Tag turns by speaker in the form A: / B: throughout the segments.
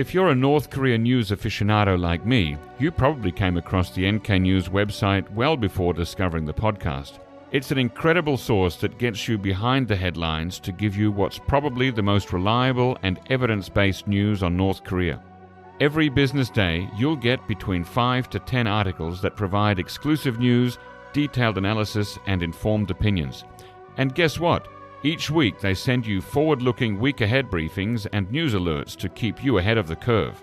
A: If you're a North Korea news aficionado like me, you probably came across the NK News website well before discovering the podcast. It's an incredible source that gets you behind the headlines to give you what's probably the most reliable and evidence-based news on North Korea. Every business day, you'll get between 5 to 10 articles that provide exclusive news, detailed analysis, and informed opinions. And guess what? Each week they send you forward-looking week-ahead briefings and news alerts to keep you ahead of the curve.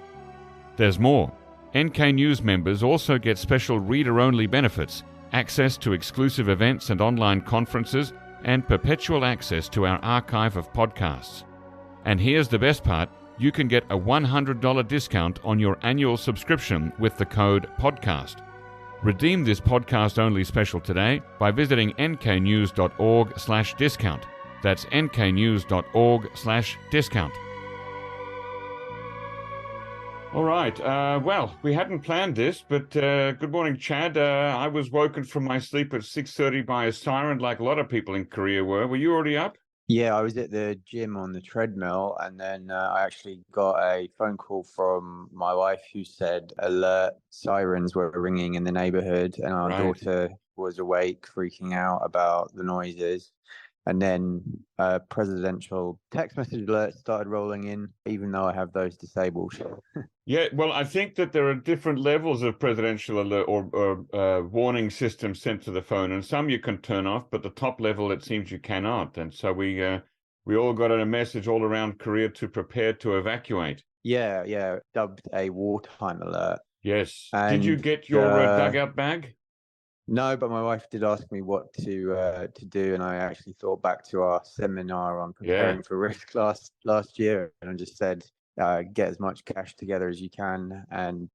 A: There's more. NK News members also get special reader-only benefits, access to exclusive events and online conferences, and perpetual access to our archive of podcasts. And here's the best part, you can get a $100 discount on your annual subscription with the code PODCAST. Redeem this podcast-only special today by visiting nknews.org/discount. That's nknews.org/discount. All right. Well, we hadn't planned this, but good morning, Chad. I was woken from my sleep at 6:30 by a siren like a lot of people in Korea were. Were you already up?
B: Yeah, I was at the gym on the treadmill, and then I actually got a phone call from my wife who said alert, sirens were ringing in the neighborhood, and our daughter was awake, freaking out about the noises. And then presidential text message alerts started rolling in, even though I have those disabled.
A: Yeah, well, I think that there are different levels of presidential alert or warning systems sent to the phone, and some you can turn off, but the top level, it seems you cannot. And so we all got a message all around Korea to prepare to evacuate.
B: Yeah, dubbed a wartime alert.
A: Yes.
B: And,
A: did you get your dugout bag?
B: No, but my wife did ask me what to do, and I actually thought back to our seminar on preparing for risk last year, and I just said, get as much cash together as you can, and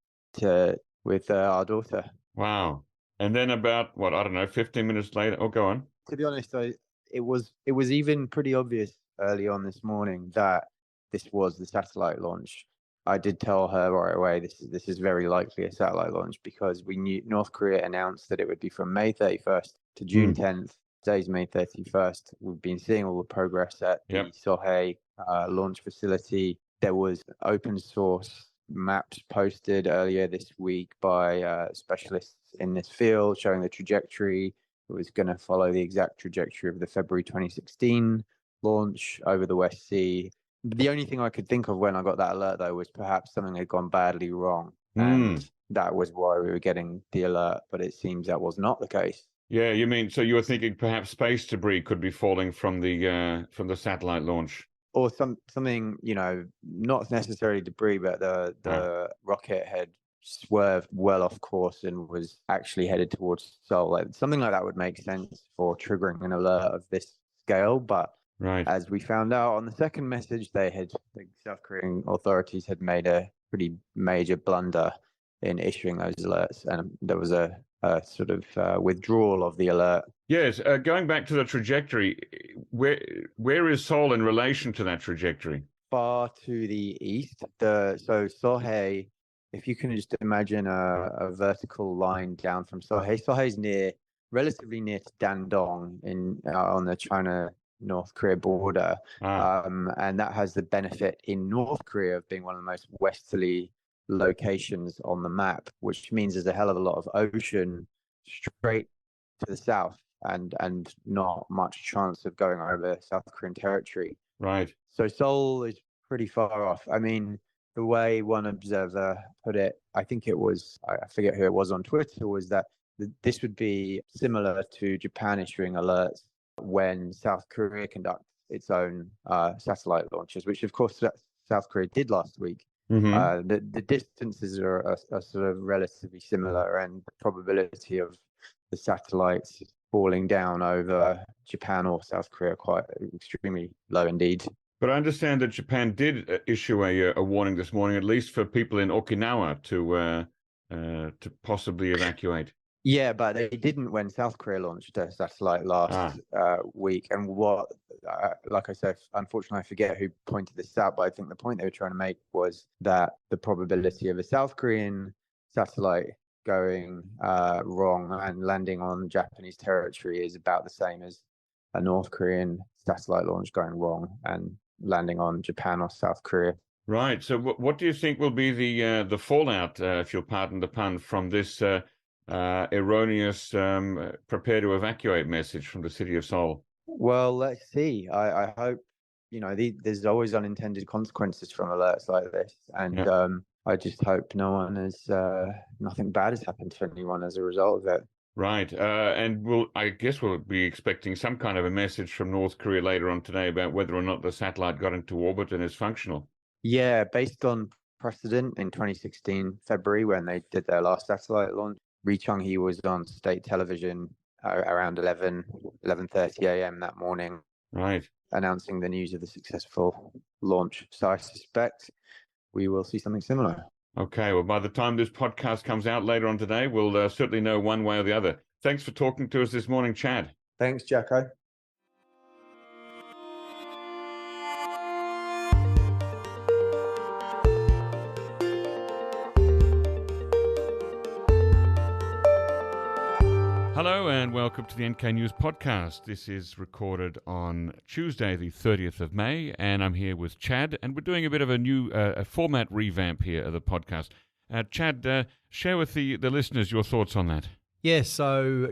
B: with our daughter.
A: Wow! And then about 15 minutes later. Oh, go on.
B: To be honest, it was even pretty obvious early on this morning that this was the satellite launch. I did tell her right away, this is very likely a satellite launch, because we knew North Korea announced that it would be from May 31st to June 10th. Today's May 31st. We've been seeing all the progress at the Seoul launch facility. There was open source maps posted earlier this week by specialists in this field showing the trajectory. It was going to follow the exact trajectory of the February 2016 launch over the West Sea. The only thing I could think of when I got that alert, though, was perhaps something had gone badly wrong. And that was why we were getting the alert. But it seems that was not the case.
A: Yeah, you mean, so you were thinking perhaps space debris could be falling from the satellite launch?
B: Or something, not necessarily debris, but the rocket had swerved well off course and was actually headed towards Seoul. Something like that would make sense for triggering an alert of this scale. But as we found out on the second message, the South Korean authorities had made a pretty major blunder in issuing those alerts, and there was a sort of withdrawal of the alert.
A: Yes, going back to the trajectory, where is Seoul in relation to that trajectory?
B: Far to the east. So Seoul, if you can just imagine a vertical line down from Seoul. Seoul is relatively near to Dandong on the China-North Korea border, and that has the benefit in North Korea of being one of the most westerly locations on the map, which means there's a hell of a lot of ocean straight to the south, and not much chance of going over South Korean territory.
A: Right.
B: So Seoul is pretty far off. I mean, the way one observer put it, I think it was, I forget who it was on Twitter, was that this would be similar to Japan issuing alerts when South Korea conducts its own satellite launches, which of course South Korea did last week. The distances are sort of relatively similar, and the probability of the satellites falling down over Japan or South Korea quite extremely low indeed.
A: But I understand that Japan did issue a warning this morning, at least for people in Okinawa, to possibly evacuate.
B: Yeah, but they didn't when South Korea launched a satellite last week. And like I said, unfortunately, I forget who pointed this out, but I think the point they were trying to make was that the probability of a South Korean satellite going wrong and landing on Japanese territory is about the same as a North Korean satellite launch going wrong and landing on Japan or South Korea
A: Right. So what do you think will be the fallout, if you'll pardon the pun, from this erroneous prepare to evacuate message from the city of Seoul?
B: Well, let's see. I hope, there's always unintended consequences from alerts like this. And
A: Yeah.
B: I just hope nothing bad has happened to anyone as a result of it.
A: Right. And I guess we'll be expecting some kind of a message from North Korea later on today about whether or not the satellite got into orbit and is functional.
B: Yeah, based on precedent in 2016 February when they did their last satellite launch, Ri Chung-hee was on state television around 11:30 a.m. that morning,
A: Right.
B: announcing the news of the successful launch. So I suspect we will see something similar.
A: Okay. Well, by the time this podcast comes out later on today, we'll certainly know one way or the other. Thanks for talking to us this morning, Chad.
B: Thanks, Jacco.
A: Hello and welcome to the NK News podcast. This is recorded on Tuesday, the 30th of May, and I'm here with Chad, and we're doing a bit of a new format revamp here of the podcast. Chad, share with the listeners your thoughts on that.
C: Yeah, so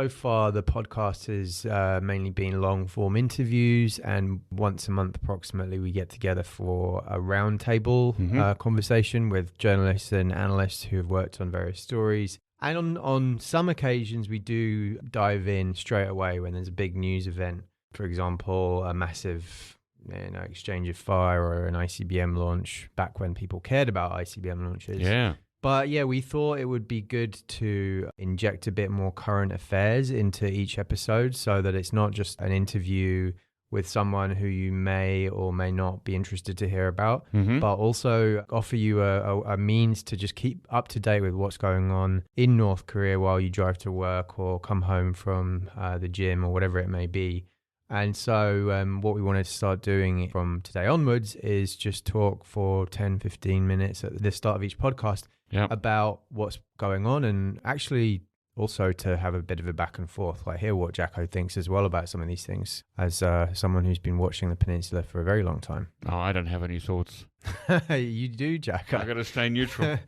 C: far the podcast has mainly been long-form interviews, and once a month approximately we get together for a roundtable conversation with journalists and analysts who have worked on various stories. And on some occasions, we do dive in straight away when there's a big news event. For example, a massive exchange of fire or an ICBM launch back when people cared about ICBM launches.
A: Yeah.
C: But yeah, we thought it would be good to inject a bit more current affairs into each episode so that it's not just an interview with someone who you may or may not be interested to hear about, but also offer you a means to just keep up to date with what's going on in North Korea while you drive to work or come home from the gym or whatever it may be. And so what we wanted to start doing from today onwards is just talk for 10, 15 minutes at the start of each podcast about what's going on, and actually also to have a bit of a back and forth, like hear what Jacco thinks as well about some of these things, as someone who's been watching the peninsula for a very long time.
A: Oh, I don't have any thoughts.
C: You do, Jacco.
A: I've got to stay neutral.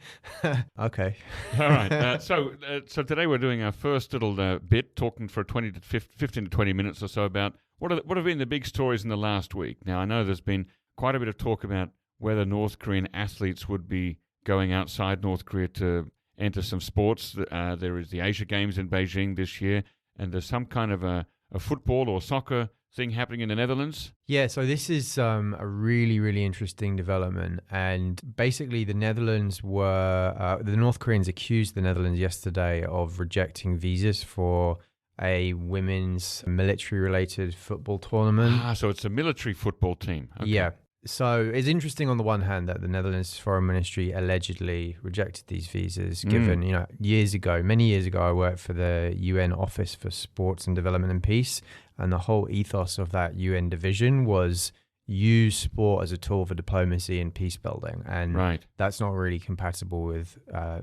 C: Okay.
A: All right. So today we're doing our first little bit, talking for 15 to 20 minutes or so about what have been the big stories in the last week. Now, I know there's been quite a bit of talk about whether North Korean athletes would be going outside North Korea to enter some sports. There is the Asia Games in Beijing this year, and there's some kind of a football or soccer thing happening in the Netherlands.
C: Yeah, so this is a really, really interesting development. And basically the Netherlands the North Koreans accused the Netherlands yesterday of rejecting visas for a women's military-related football tournament.
A: So it's a military football team. Okay.
C: Yeah. So it's interesting on the one hand that the Netherlands Foreign Ministry allegedly rejected these visas, given, many years ago, I worked for the UN Office for Sports and Development and Peace, and the whole ethos of that UN division was use sport as a tool for diplomacy and peace building. And that's not really compatible with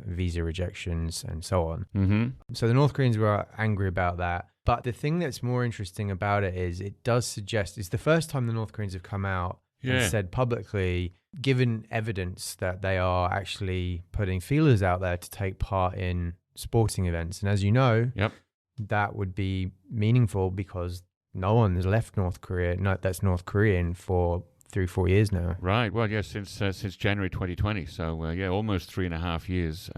C: visa rejections and so on. So the North Koreans were angry about that. But the thing that's more interesting about it is it does suggest it's the first time the North Koreans have come out and said publicly, given evidence that they are actually putting feelers out there to take part in sporting events. And as you know, that would be meaningful because no one has left North Korea. No, that's North Korean for 3-4 years now.
A: Right. Well, yes, since January 2020. So, almost 3.5 years.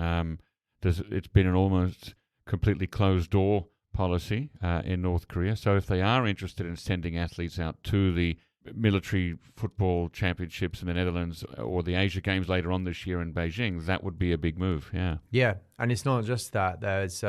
A: It's been an almost completely closed door policy in North Korea. So if they are interested in sending athletes out to the military football championships in the Netherlands or the Asia Games later on this year in Beijing, that would be a big move. Yeah,
C: and it's not just that. There's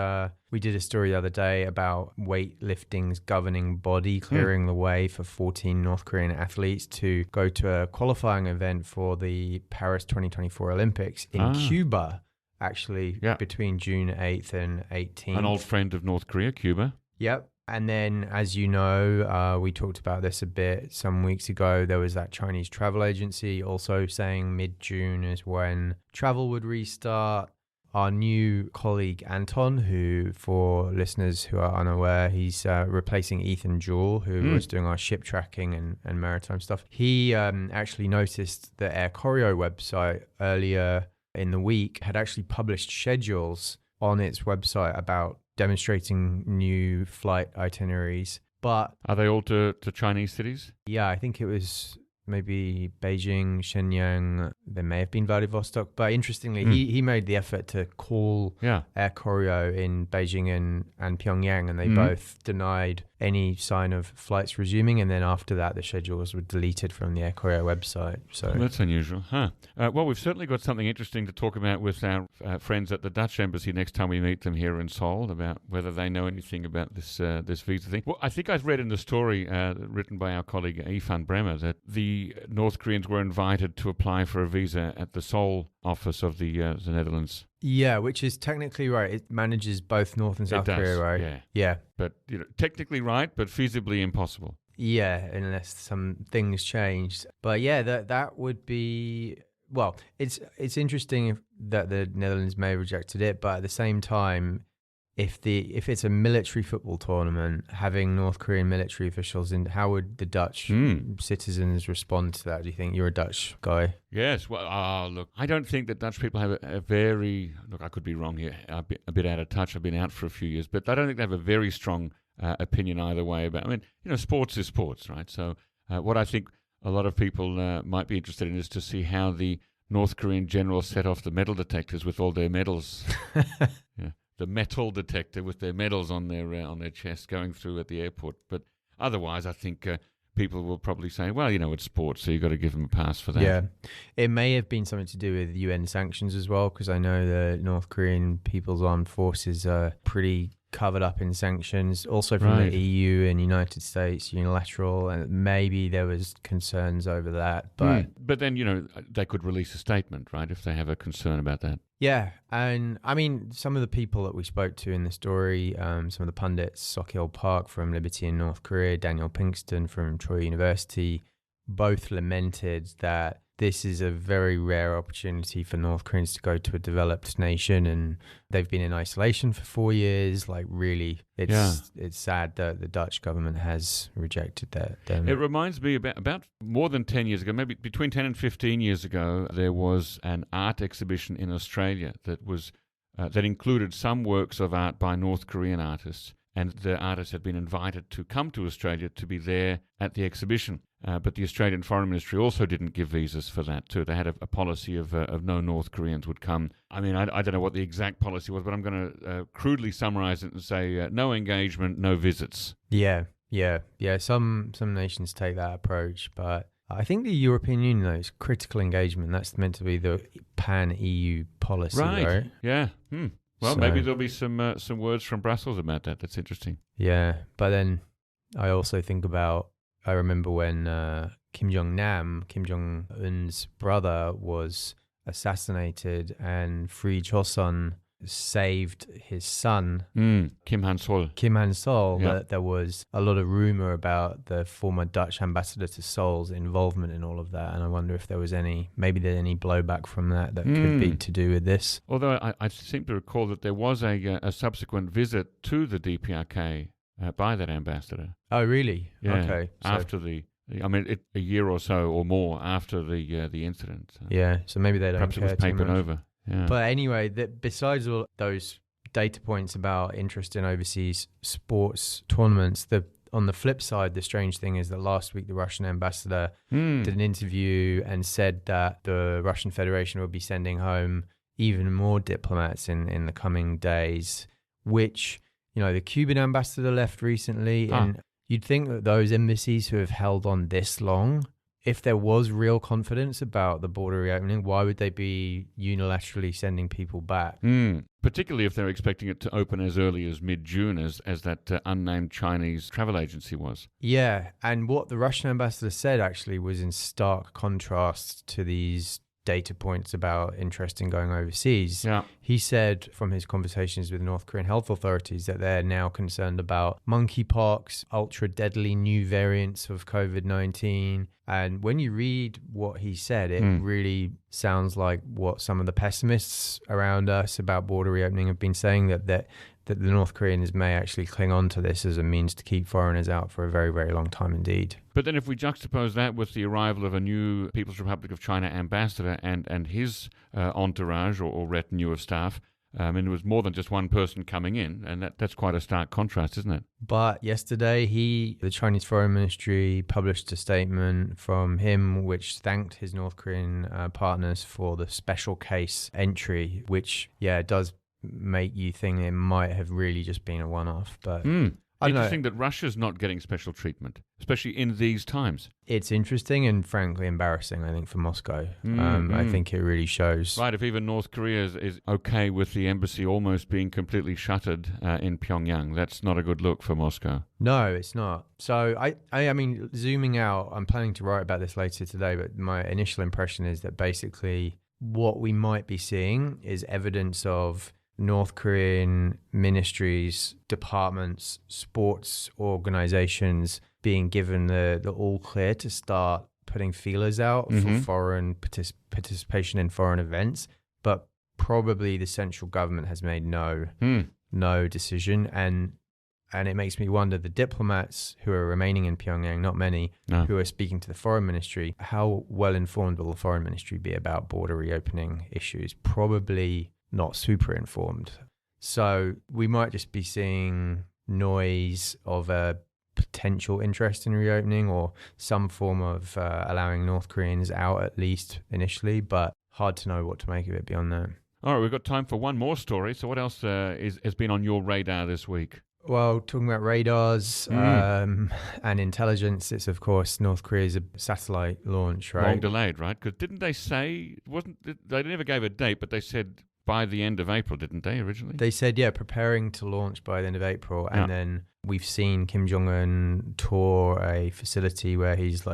C: we did a story the other day about weightlifting's governing body clearing the way for 14 North Korean athletes to go to a qualifying event for the Paris 2024 Olympics in Cuba, actually, between June 8th and 18th.
A: An old friend of North Korea, Cuba.
C: Yep. And then, as you know, we talked about this a bit some weeks ago. There was that Chinese travel agency also saying mid-June is when travel would restart. our new colleague Anton, who, for listeners who are unaware, he's replacing Ethan Jewell, who was doing our ship tracking and maritime stuff. He actually noticed the Air Choreo website earlier in the week had actually published schedules on its website about demonstrating new flight itineraries. But
A: are they all to Chinese cities?
C: Yeah, I think it was maybe Beijing, Shenyang, there may have been Vladivostok. But interestingly, he made the effort to call Air Choreo in Beijing and Pyongyang, and they both denied any sign of flights resuming. And then after that, the schedules were deleted from the Air Choreo website. So
A: that's unusual, huh? Well, we've certainly got something interesting to talk about with our friends at the Dutch Embassy next time we meet them here in Seoul, about whether they know anything about this visa thing. Well, I think I read in the story written by our colleague Ifan Bremer that the North Koreans were invited to apply for a visa at the Seoul office of the Netherlands.
C: Yeah, which is technically right. It manages both North and South Korea, right? Yeah.
A: But technically right, but feasibly impossible.
C: Yeah, unless some things changed. But yeah, that would be... Well, it's interesting that the Netherlands may have rejected it, but at the same time, if it's a military football tournament, having North Korean military officials in, how would the Dutch citizens respond to that? Do you think? You're a Dutch guy.
A: Yes. Well, look, I don't think that Dutch people have a very... Look, I could be wrong here. A bit out of touch. I've been out for a few years, but I don't think they have a very strong opinion either way about... I mean, sports is sports, right? So what I think a lot of people might be interested in is to see how the North Korean generals set off the metal detectors with all their medals. The metal detector with their medals on their chest going through at the airport. But otherwise, I think people will probably say, well, it's sports, so you've got to give them a pass for that.
C: Yeah. It may have been something to do with UN sanctions as well, because I know the North Korean People's Armed Forces are pretty covered up in sanctions, also from the EU and United States, unilateral, and maybe there was concerns over that.
A: But then, they could release a statement, right, if they have a concern about that.
C: Yeah, and I mean, some of the people that we spoke to in the story, some of the pundits, Sok-il Park from Liberty in North Korea, Daniel Pinkston from Troy University, both lamented that this is a very rare opportunity for North Koreans to go to a developed nation, and they've been in isolation for 4 years. Like, really, it's sad that the Dutch government has rejected that.
A: It reminds me about more than 10 years ago, maybe between 10 and 15 years ago, there was an art exhibition in Australia that was that included some works of art by North Korean artists, and the artists had been invited to come to Australia to be there at the exhibition. But the Australian Foreign Ministry also didn't give visas for that too. They had a policy of no North Koreans would come. I mean, I don't know what the exact policy was, but I'm going to crudely summarize it and say no engagement, no visits.
C: Yeah. Some nations take that approach, but I think the European Union, though, is critical engagement. That's meant to be the pan-EU policy, right?
A: Yeah. Well, so, maybe there'll be some words from Brussels about that. That's interesting.
C: Yeah, but then I also think about, I remember when Kim Jong-nam, Kim Jong-un's brother, was assassinated, and Free Chosun saved his son,
A: Kim Han-sol.
C: That there was a lot of rumor about the former Dutch ambassador to Seoul's involvement in all of that, and I wonder if there was any blowback from that could be to do with this.
A: Although I seem to recall that there was a subsequent visit to the DPRK by that ambassador.
C: Oh, really?
A: Yeah,
C: okay.
A: After a year or so or more after the incident.
C: So maybe they don't
A: perhaps
C: care
A: it was papered over. Yeah.
C: But anyway, besides all those data points about interest in overseas sports tournaments, on the flip side, the strange thing is that last week the Russian ambassador did an interview and said that the Russian Federation will be sending home even more diplomats in the coming days, which, the Cuban ambassador left recently, and you'd think that those embassies who have held on this long, if there was real confidence about the border reopening, why would they be unilaterally sending people back?
A: Particularly if they're expecting it to open as early as mid-June, as that unnamed Chinese travel agency was.
C: Yeah, and what the Russian ambassador said actually was in stark contrast to these data points about interest in going overseas.
A: Yeah.
C: He said from his conversations with North Korean health authorities that they're now concerned about monkeypox, ultra deadly new variants of COVID-19. And when you read what he said, it really sounds like what some of the pessimists around us about border reopening have been saying, that the North Koreans may actually cling on to this as a means to keep foreigners out for a very, very long time indeed.
A: But then if we juxtapose that with the arrival of a new People's Republic of China ambassador and his entourage or retinue of staff, and it was more than just one person coming in, and that's quite a stark contrast, isn't it?
C: But yesterday, the Chinese Foreign Ministry published a statement from him which thanked his North Korean partners for the special case entry, which, does make you think it might have really just been a one-off. But I don't
A: interesting
C: know.
A: that Russia's not getting special treatment, especially in these times.
C: It's interesting and frankly embarrassing, I think, for Moscow. I think it really shows.
A: Right, if even North Korea is okay with the embassy almost being completely shuttered in Pyongyang, that's not a good look for Moscow.
C: No, it's not. So, I mean, zooming out, I'm planning to write about this later today, but my initial impression is that basically what we might be seeing is evidence of North Korean ministries, departments, sports organizations being given the all clear to start putting feelers out for foreign participation in foreign events, but probably the central government has made no decision, and it makes me wonder, the diplomats who are remaining in Pyongyang, not many, who are speaking to the foreign ministry, how well informed will the foreign ministry be about border reopening issues? Probably not super informed. So we might just be seeing noise of a potential interest in reopening or some form of allowing North Koreans out, at least initially, but hard to know what to make of it beyond that.
A: All right, we've got time for one more story. So what else has been on your radar this week?
C: Well, talking about radars and intelligence, it's of course North Korea's satellite launch, right?
A: Long delayed, right? Because didn't they say, they never gave a date, but they said by the end of April, didn't they, originally?
C: They said, preparing to launch by the end of April. And then we've seen Kim Jong-un tour a facility where he's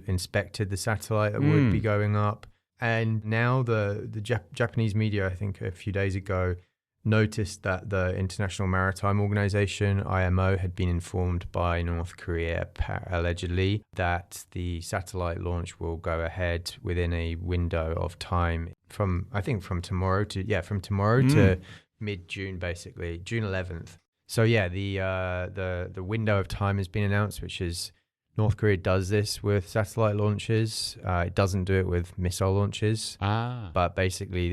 C: inspected the satellite that would be going up. And now the Japanese media, I think a few days ago, noticed that the International Maritime Organization, IMO, had been informed by North Korea, allegedly, that the satellite launch will go ahead within a window of time from tomorrow to mid-June, basically, June 11th. So the window of time has been announced, which is North Korea does this with satellite launches. It doesn't do it with missile launches. But basically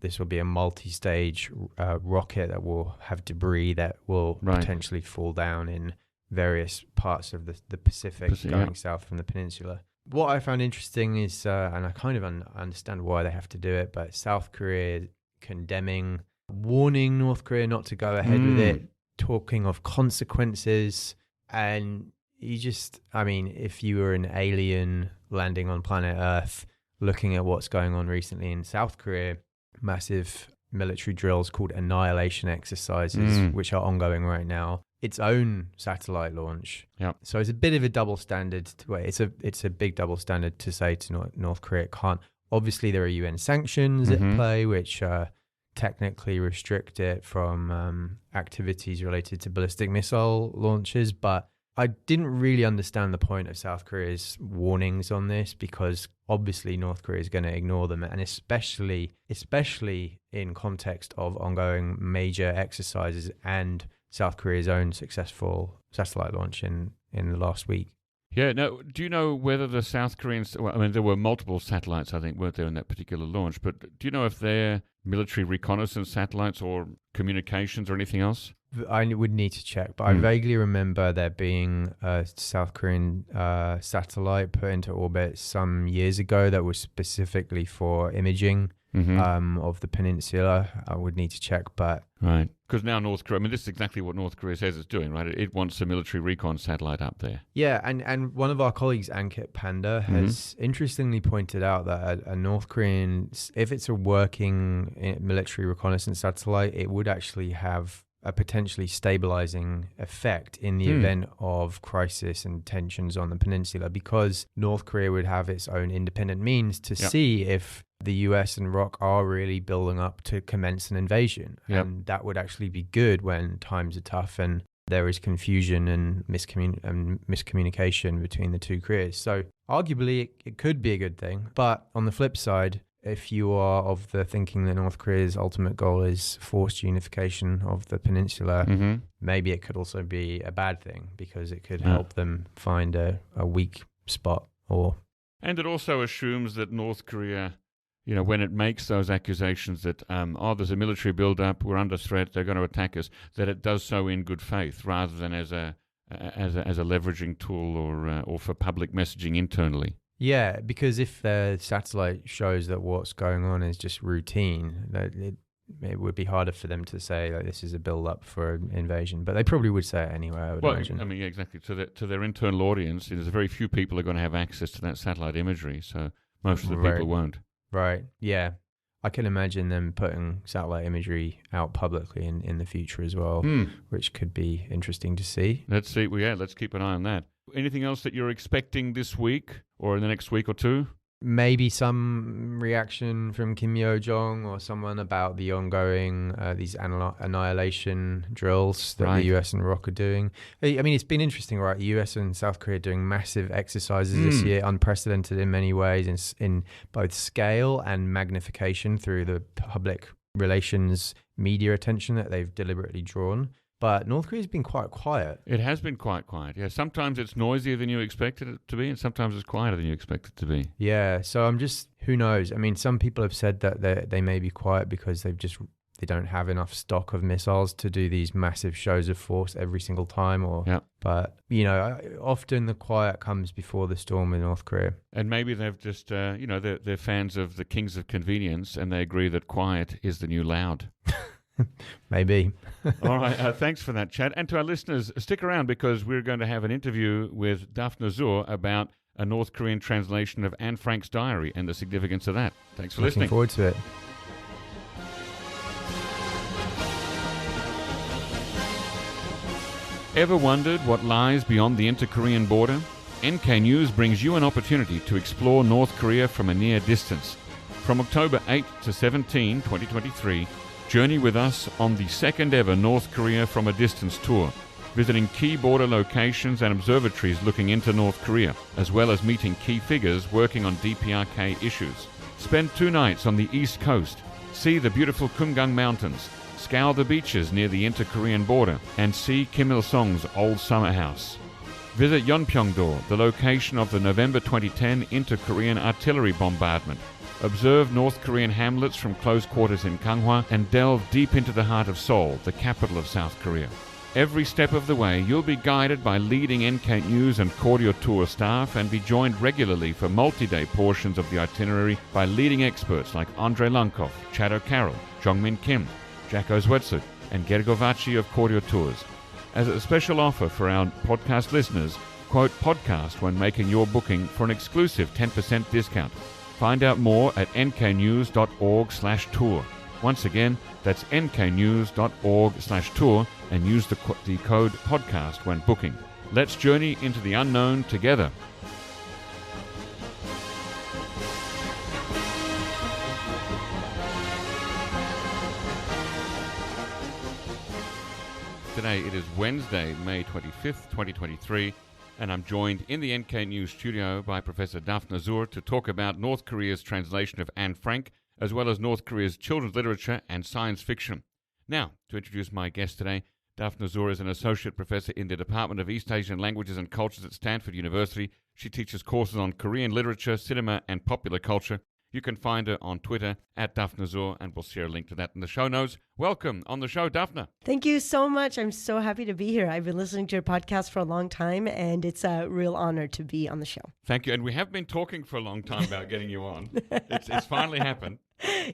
C: this will be a multi-stage rocket that will have debris that will potentially fall down in various parts of the Pacific going south from the peninsula. What I found interesting is, and I kind of understand why they have to do it, but South Korea condemning, warning North Korea not to go ahead with it, talking of consequences. And if you were an alien landing on planet Earth, looking at what's going on recently in South Korea, massive military drills called annihilation exercises, which are ongoing right now, its own satellite launch. So it's a bit of a double standard. It's a big double standard to say to North Korea it can't. Obviously, there are UN sanctions at play, which technically restrict it from activities related to ballistic missile launches, but I didn't really understand the point of South Korea's warnings on this, because obviously North Korea is going to ignore them, and especially in context of ongoing major exercises and South Korea's own successful satellite launch in the last week.
A: Yeah, no, do you know whether the South Koreans, there were multiple satellites, I think, weren't there in that particular launch, but do you know if they're military reconnaissance satellites or communications or anything else?
C: I would need to check, but I vaguely remember there being a South Korean satellite put into orbit some years ago that was specifically for imaging of the peninsula. I would need to check, but...
A: Right, because now North Korea, this is exactly what North Korea says it's doing, right? It wants a military recon satellite up there.
C: Yeah, and one of our colleagues, Ankit Panda, has interestingly pointed out that a North Korean, if it's a working military reconnaissance satellite, it would actually have a potentially stabilizing effect in the event of crisis and tensions on the peninsula, because North Korea would have its own independent means to see if the US and ROC are really building up to commence an invasion.
A: Yep.
C: And that would actually be good when times are tough and there is confusion and miscommunication between the two Koreas. So arguably, it could be a good thing. But on the flip side, if you are of the thinking that North Korea's ultimate goal is forced unification of the peninsula, maybe it could also be a bad thing because it could help them find a weak spot.
A: And it also assumes that North Korea, when it makes those accusations that, there's a military build-up, we're under threat, they're going to attack us, that it does so in good faith rather than as a leveraging tool or for public messaging internally.
C: Yeah, because if the satellite shows that what's going on is just routine, that it would be harder for them to say that this is a build-up for an invasion. But they probably would say it anyway, I would imagine.
A: I mean, yeah, exactly. To their internal audience, there's very few people are going to have access to that satellite imagery, so most of the people won't.
C: Right, yeah. I can imagine them putting satellite imagery out publicly in the future as well, which could be interesting to see.
A: Let's see. Well, yeah, let's keep an eye on that. Anything else that you're expecting this week or in the next week or two?
C: Maybe some reaction from Kim Yo-jong or someone about the ongoing these annihilation drills that the US and ROC are doing. I mean, it's been interesting, right? The US and South Korea doing massive exercises this year, unprecedented in many ways in both scale and magnification through the public relations media attention that they've deliberately drawn. But North Korea's been quite quiet.
A: It has been quite quiet, yeah. Sometimes it's noisier than you expected it to be, and sometimes it's quieter than you expect it to be.
C: Yeah, so who knows? I mean, some people have said that they may be quiet because they don't have enough stock of missiles to do these massive shows of force every single time. But, often the quiet comes before the storm in North Korea.
A: And maybe they've just, they're fans of the kings of convenience, and they agree that quiet is the new loud.
C: Maybe.
A: All right. Thanks for that, Chad. And to our listeners, stick around because we're going to have an interview with Dafna Zur about a North Korean translation of Anne Frank's diary and the significance of that. Thanks for listening.
C: Looking forward to it.
A: Ever wondered what lies beyond the inter-Korean border? NK News brings you an opportunity to explore North Korea from a near distance. From October 8 to 17, 2023, journey with us on the second ever North Korea from a Distance tour, visiting key border locations and observatories looking into North Korea, as well as meeting key figures working on DPRK issues. Spend 2 nights on the East Coast, see the beautiful Kumgang Mountains, scour the beaches near the inter-Korean border, and see Kim Il-sung's old summer house. Visit Yeonpyeong-do, the location of the November 2010 inter-Korean artillery bombardment. Observe North Korean hamlets from close quarters in Ganghwa and delve deep into the heart of Seoul, the capital of South Korea. Every step of the way, you'll be guided by leading NK News and Koryo Tour staff and be joined regularly for multi-day portions of the itinerary by leading experts like Andrei Lankov, Chad O'Carroll, Jongmin Kim, Jacco Zwetsloot, and Gergo Vachi of Koryo Tours. As a special offer for our podcast listeners, quote podcast when making your booking for an exclusive 10% discount. Find out more at nknews.org/tour. Once again, that's nknews.org/tour and use the code podcast when booking. Let's journey into the unknown together. Today it is Wednesday, May 25th, 2023. And I'm joined in the NK News studio by Professor Dafna Zur to talk about North Korea's translation of Anne Frank, as well as North Korea's children's literature and science fiction. Now, to introduce my guest today, Dafna Zur is an associate professor in the Department of East Asian Languages and Cultures at Stanford University. She teaches courses on Korean literature, cinema, and popular culture. You can find her on Twitter at Dafna Zur, and we'll share a link to that in the show notes. Welcome on the show, Dafna.
D: Thank you so much. I'm so happy to be here. I've been listening to your podcast for a long time, and it's a real honor to be on the show.
A: Thank you. And we have been talking for a long time about getting you on. It's finally happened.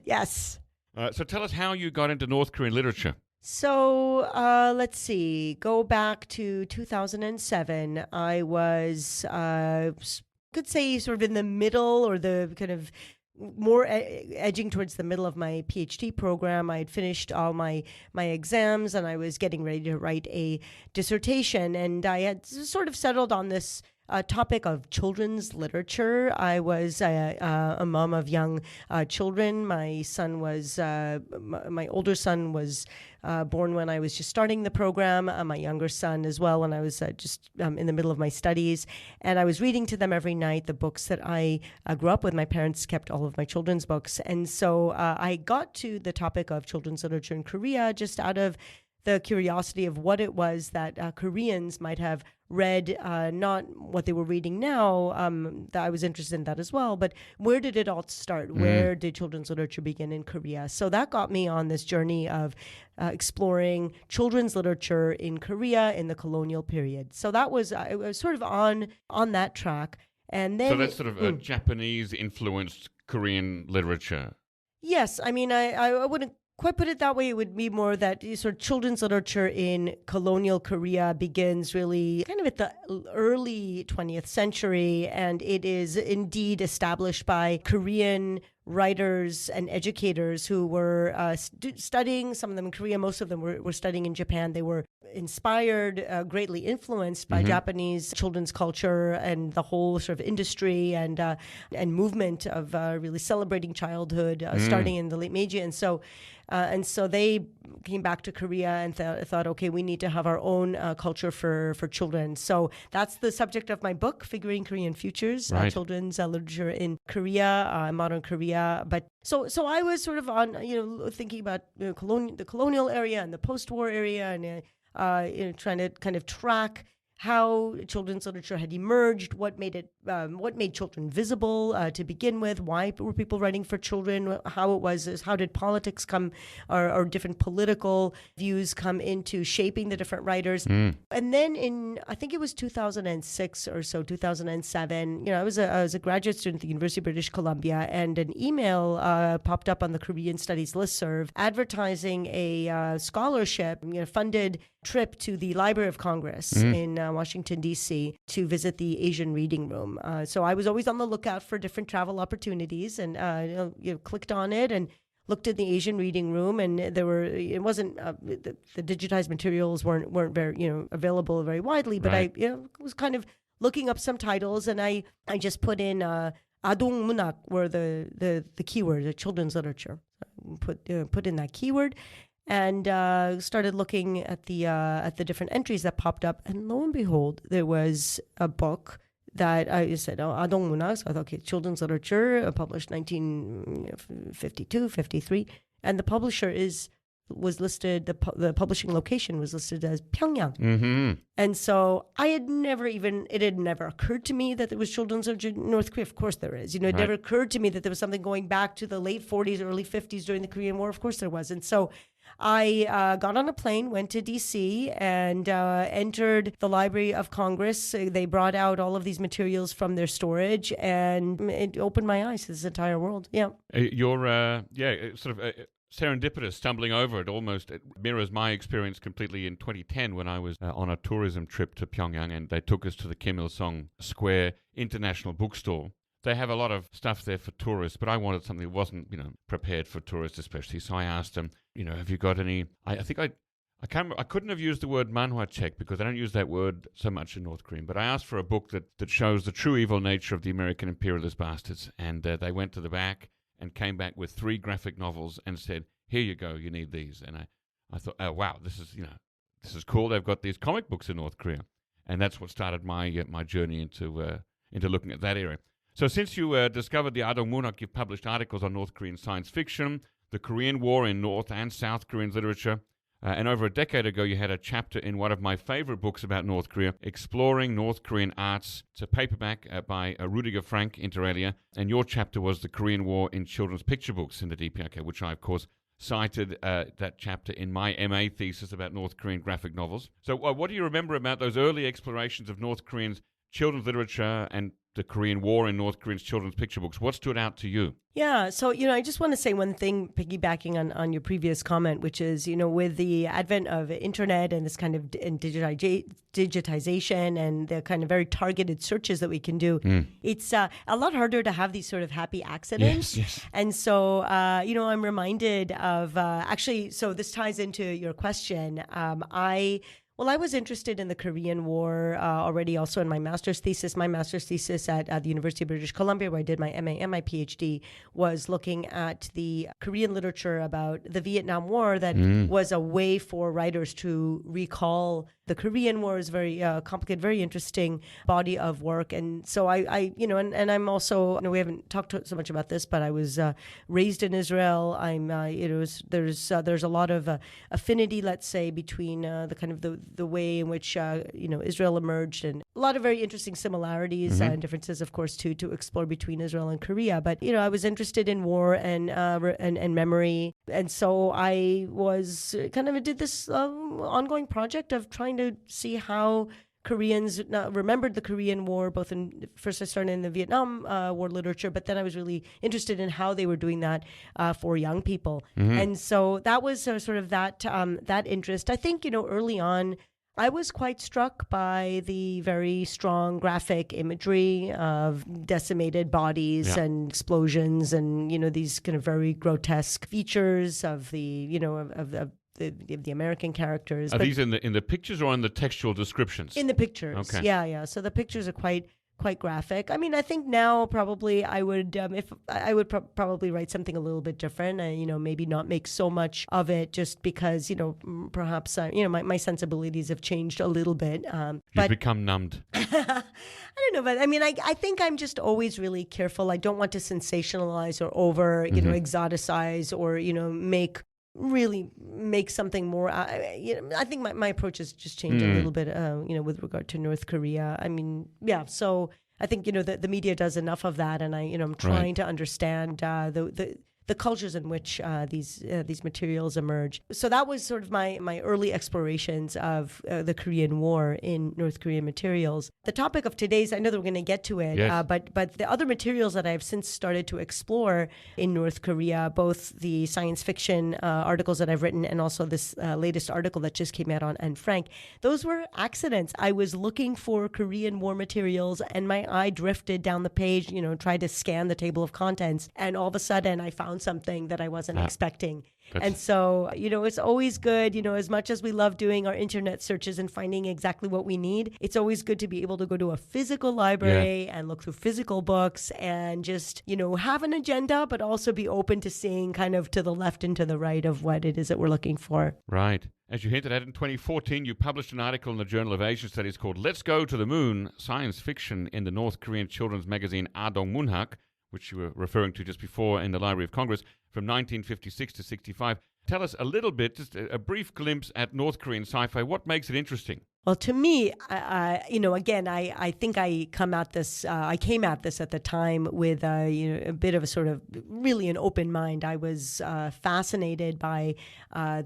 D: Yes.
A: So tell us how you got into North Korean literature.
D: So let's see. Go back to 2007. I was, could say, sort of in the middle or the kind of more edging towards the middle of my PhD program. I had finished all my exams and I was getting ready to write a dissertation. And I had sort of settled on this topic of children's literature. I was a mom of young children. My older son was born when I was just starting the program. My younger son as well, when I was just in the middle of my studies. And I was reading to them every night the books that I grew up with. My parents kept all of my children's books. And so I got to the topic of children's literature in Korea just out of the curiosity of what it was that Koreans might have read, not what they were reading now, that I was interested in that as well, but where did it all start? Where did children's literature begin in Korea? So that got me on this journey of exploring children's literature in Korea in the colonial period. So that was, I was sort of on that track. And then,
A: so that's sort of a Japanese-influenced Korean literature.
D: Yes, I mean, I wouldn't quite put it that way. It would be more that sort of children's literature in colonial Korea begins really kind of at the early 20th century, and it is indeed established by Korean writers and educators who were studying, some of them in Korea, most of them were studying in Japan. They were inspired, greatly influenced by Japanese children's culture and the whole sort of industry and movement of really celebrating childhood, starting in the late Meiji. And so they came back to Korea and thought, okay, we need to have our own culture for children. So that's the subject of my book, Figuring Korean Futures, children's literature in Korea, modern Korea. But so I was sort of on, thinking about the colonial area and the post-war area, and trying to kind of track how children's literature had emerged, what made children visible to begin with, why were people writing for children, how did politics come, or different political views come into shaping the different writers. And then in, I think it was 2006 or so, 2007, I was a graduate student at the University of British Columbia, and an email popped up on the Korean Studies listserv advertising a scholarship, funded trip to the Library of Congress in Washington, D.C. to visit the Asian Reading Room. So I was always on the lookout for different travel opportunities, and clicked on it and looked at the Asian Reading Room, and the digitized materials weren't very available very widely, but I was kind of looking up some titles, and I just put in adong munak, were the keyword, the children's literature. Put in that keyword, and started looking at the different entries that popped up, and lo and behold, there was a book that I said, adong munak. So I thought, okay, children's literature, published 1952, 53, and the publisher was listed. The publishing location was listed as Pyongyang. And so it had never occurred to me that there was children's literature in North Korea. Of course there is. It never occurred to me that there was something going back to the late 40s, early 50s during the Korean War. Of course there was. And so I got on a plane, went to D.C., and entered the Library of Congress. They brought out all of these materials from their storage, and it opened my eyes to this entire world. Yeah.
A: You're, sort of serendipitous, stumbling over it. Almost it mirrors my experience completely in 2010 when I was on a tourism trip to Pyongyang, and they took us to the Kim Il-sung Square International Bookstore. They have a lot of stuff there for tourists, but I wanted something that wasn't, prepared for tourists especially. So I asked them, have you got any? I think I can't. I couldn't have used the word manhwa-check because I don't use that word so much in North Korean. But I asked for a book that shows the true evil nature of the American imperialist bastards, and they went to the back and came back with 3 graphic novels and said, "Here you go. You need these." And I thought, oh wow, this is cool. They've got these comic books in North Korea, and that's what started my journey into looking at that area. So since you discovered the adong munak, you've published articles on North Korean science fiction, the Korean War in North and South Korean literature, and over a decade ago you had a chapter in one of my favorite books about North Korea, Exploring North Korean Arts. It's a paperback by Rudiger Frank, inter alia, and your chapter was the Korean War in children's picture books in the DPRK, which I, of course, cited that chapter in my MA thesis about North Korean graphic novels. So what do you remember about those early explorations of North Korean children's literature and the Korean War in North Korean's children's picture books? What stood out to you?
D: Yeah, so, I just want to say one thing, piggybacking on your previous comment, which is, with the advent of internet and this kind of digitization and the kind of very targeted searches that we can do, it's a lot harder to have these sort of happy accidents.
A: Yes.
D: And so, I'm reminded of, so this ties into your question. I Well, I was interested in the Korean War already also in my master's thesis. My master's thesis at the University of British Columbia, where I did my MA and my PhD, was looking at the Korean literature about the Vietnam War that was a way for writers to recall the Korean War. Is very complicated, very interesting body of work. And so I and I'm also, we haven't talked so much about this, but I was raised in Israel. I'm, there's a lot of affinity, let's say, between the kind of the way in which Israel emerged, and a lot of very interesting similarities and differences, of course, to explore between Israel and Korea. But I was interested in war and memory, and so I was did this ongoing project of trying to see how Koreans remembered the Korean War, first I started in the Vietnam War literature, but then I was really interested in how they were doing that for young people. And so that was sort of that interest. I think, early on, I was quite struck by the very strong graphic imagery of decimated bodies and explosions and, these kind of very grotesque features of the, of the American characters.
A: Are these in the pictures or in the textual descriptions?
D: In the pictures.
A: Okay.
D: Yeah. So the pictures are quite graphic. I mean, I think now probably I would, probably write something a little bit different, maybe not make so much of it, just because, perhaps, my sensibilities have changed a little bit.
A: You've become numbed.
D: I don't know, but I mean, I think I'm just always really careful. I don't want to sensationalize or over, exoticize or, make something more. I think my approach has just changed a little bit, with regard to North Korea. I mean, yeah. So I think the media does enough of that, and I'm trying to understand the cultures in which these materials emerge. So that was sort of my early explorations of the Korean War in North Korean materials. The topic of today's, I know that we're going to get to it,
A: yes.
D: But the other materials that I've since started to explore in North Korea, both the science fiction articles that I've written and also this latest article that just came out on Anne Frank, those were accidents. I was looking for Korean War materials and my eye drifted down the page, tried to scan the table of contents, and all of a sudden I found something that I wasn't expecting. And so, it's always good, as much as we love doing our internet searches and finding exactly what we need, it's always good to be able to go to a physical library and look through physical books and just, have an agenda, but also be open to seeing kind of to the left and to the right of what it is that we're looking for.
A: Right. As you hinted at, in 2014, you published an article in the Journal of Asian Studies called Let's Go to the Moon, Science Fiction in the North Korean children's magazine Adong Munhak, which you were referring to just before in the Library of Congress, from 1956 to 65. Tell us a little bit, just a brief glimpse at North Korean sci-fi. What makes it interesting?
D: Well, to me, again, I think I came at this at the time with a bit of a sort of really an open mind. I was fascinated by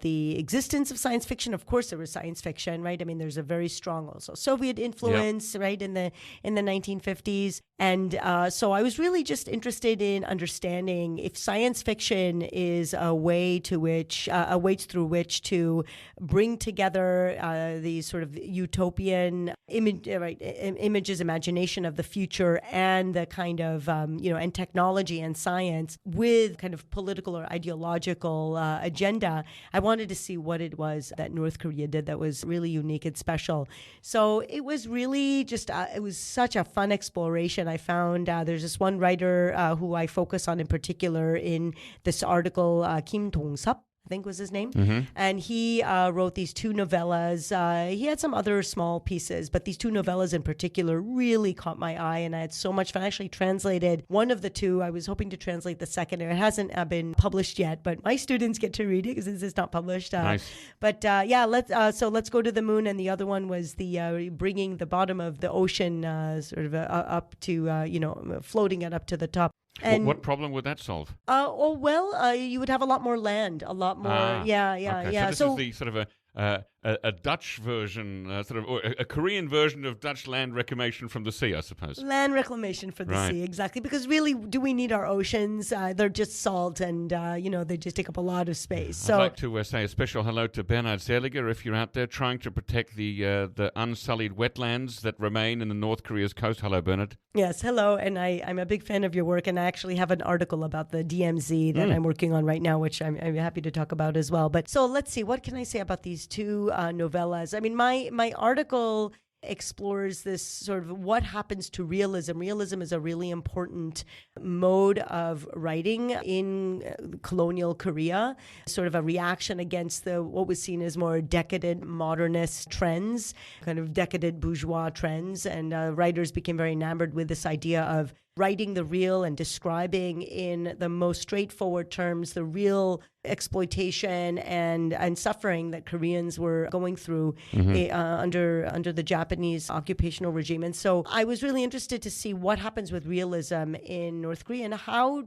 D: the existence of science fiction. Of course, there was science fiction, right? I mean, there's a very strong also Soviet influence, right, in the 1950s, and so I was really just interested in understanding if science fiction is a way through which to bring together these sort of utopian images, imagination of the future, and the kind of and technology and science with kind of political or ideological agenda. I wanted to see what it was that North Korea did that was really unique and special. So it was really just it was such a fun exploration. I found there's this one writer who I focus on in particular in this article, Kim Dong-sup, I think was his name. And he wrote these two novellas. He had some other small pieces, but these two novellas in particular really caught my eye, and I had so much fun. I actually translated one of the two. I was hoping to translate the second. It hasn't been published yet, but my students get to read it because it's not published.
A: Nice.
D: But let's go to the moon, and the other one was the bringing the bottom of the ocean sort of up to, floating it up to the top. And
A: what problem would that solve?
D: You would have a lot more land, a lot more.
A: Okay. So this is the sort of a Dutch version, or a Korean version of Dutch land reclamation from the sea, I suppose.
D: Land reclamation for the sea, exactly. Because really, do we need our oceans? They're just salt, and they just take up a lot of space. So
A: I'd like to say a special hello to Bernard Zeliger if you're out there trying to protect the unsullied wetlands that remain in the North Korea's coast. Hello, Bernard.
D: Yes, hello, and I'm a big fan of your work, and I actually have an article about the DMZ that I'm working on right now, which I'm happy to talk about as well. But so let's see, what can I say about these two novellas. I mean, my article explores this sort of what happens to realism. Realism is a really important mode of writing in colonial Korea, sort of a reaction against what was seen as more decadent modernist trends, kind of decadent bourgeois trends. And writers became very enamored with this idea of writing the real and describing in the most straightforward terms the real exploitation and suffering that Koreans were going through under the Japanese occupational regime. And so I was really interested to see what happens with realism in North Korea and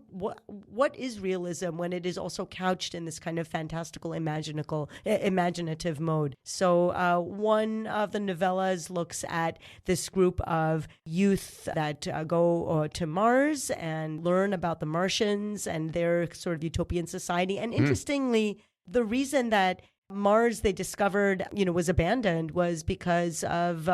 D: what is realism when it is also couched in this kind of fantastical, imaginative mode. So one of the novellas looks at this group of youth that go to Mars and learn about the Martians and their sort of utopian society. And interestingly, the reason that Mars, they discovered, was abandoned was because of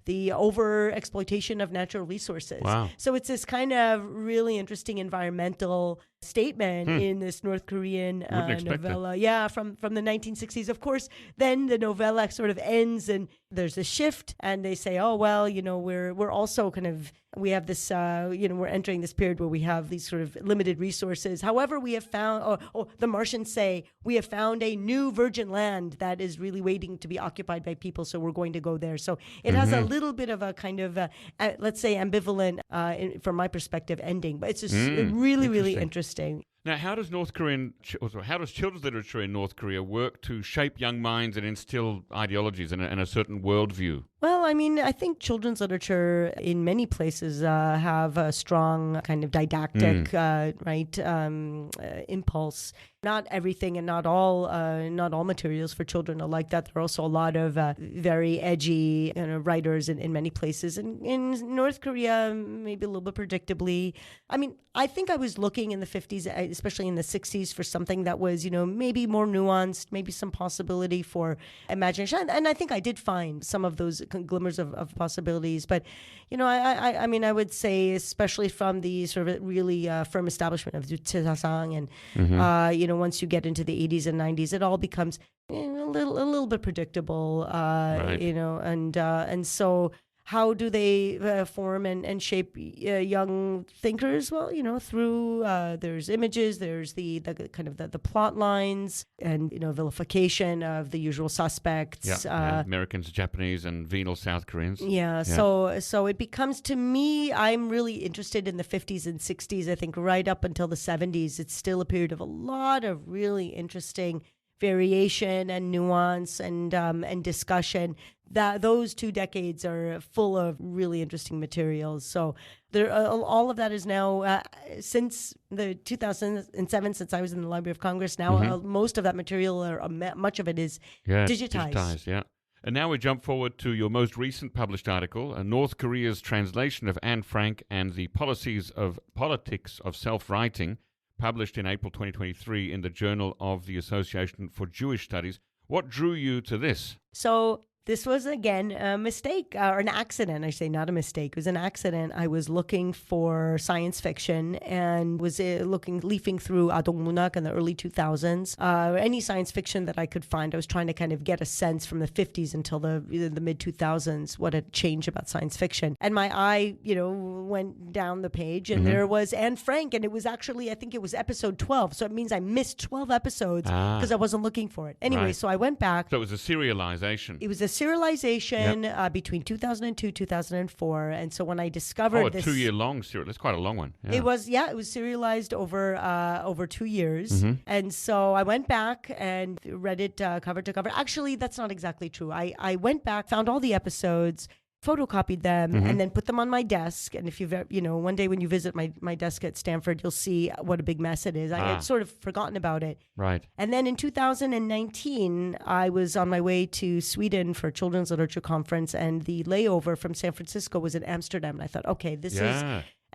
D: the over exploitation of natural resources.
A: Wow.
D: So it's this kind of really interesting environmental statement in this North Korean novella. Yeah, from the 1960s. Of course, then the novella sort of ends and there's a shift and they say, oh, well, we're also kind of, we have this, we're entering this period where we have these sort of limited resources. However, we have found, the Martians say, we have found a new virgin land that is really waiting to be occupied by people, so we're going to go there. So it has a little bit of a kind of, let's say, ambivalent, from my perspective, ending. But it's just really, really interesting.
A: Now, how does children's literature in North Korea work to shape young minds and instill ideologies and a certain worldview?
D: Well, I mean, I think children's literature in many places have a strong kind of didactic, impulse. Not everything and not all materials for children are like that. There are also a lot of very edgy writers in many places. And in North Korea, maybe a little bit predictably. I mean, I think I was looking in the 50s, especially in the 60s, for something that was, maybe more nuanced, maybe some possibility for imagination. And I think I did find some of those glimmers of possibilities. But, I mean, I would say, especially from the sort of really firm establishment of Judaism and, once you get into the 80s and 90s, it all becomes a little bit predictable, and so how do they form and shape young thinkers? Well, through there's images, there's the kind of the plot lines, and vilification of the usual suspects.
A: Americans, Japanese, and venal South Koreans.
D: So it becomes, to me, I'm really interested in the 50s and 60s. I think right up until the 70s, it's still a period of a lot of really interesting variation and nuance and discussion. That those 2 decades are full of really interesting materials. So there, all of that is now since the 2007, since I was in the Library of Congress. Now most of that material, or much of it, is digitized.
A: Yeah. And now we jump forward to your most recent published article, North Korea's translation of Anne Frank and the Politics of Self-Writing, published in April 2023 in the Journal of the Association for Jewish Studies. What drew you to this?
D: So this was, again, a mistake, or an accident. I say not a mistake. It was an accident. I was looking for science fiction and was leafing through Adong Munak in the early 2000s. Any science fiction that I could find. I was trying to kind of get a sense from the 50s until the mid-2000s what had changed about science fiction. And my eye, went down the page, and there was Anne Frank, and it was actually, I think it was episode 12. So it means I missed 12 episodes because I wasn't looking for it. Anyway, so I went back.
A: So it was a serialization.
D: It was a serialization between 2002, 2004. And so when I discovered this...
A: 2-year-long serial. That's quite a long one. Yeah.
D: It was serialized over 2 years. And so I went back and read it cover to cover. Actually, that's not exactly true. I went back, found all the episodes, photocopied them, and then put them on my desk. And if you've, one day when you visit my desk at Stanford, you'll see what a big mess it is. I had sort of forgotten about it.
A: Right.
D: And then in 2019, I was on my way to Sweden for a children's literature conference, and the layover from San Francisco was in Amsterdam. And I thought, okay, this is...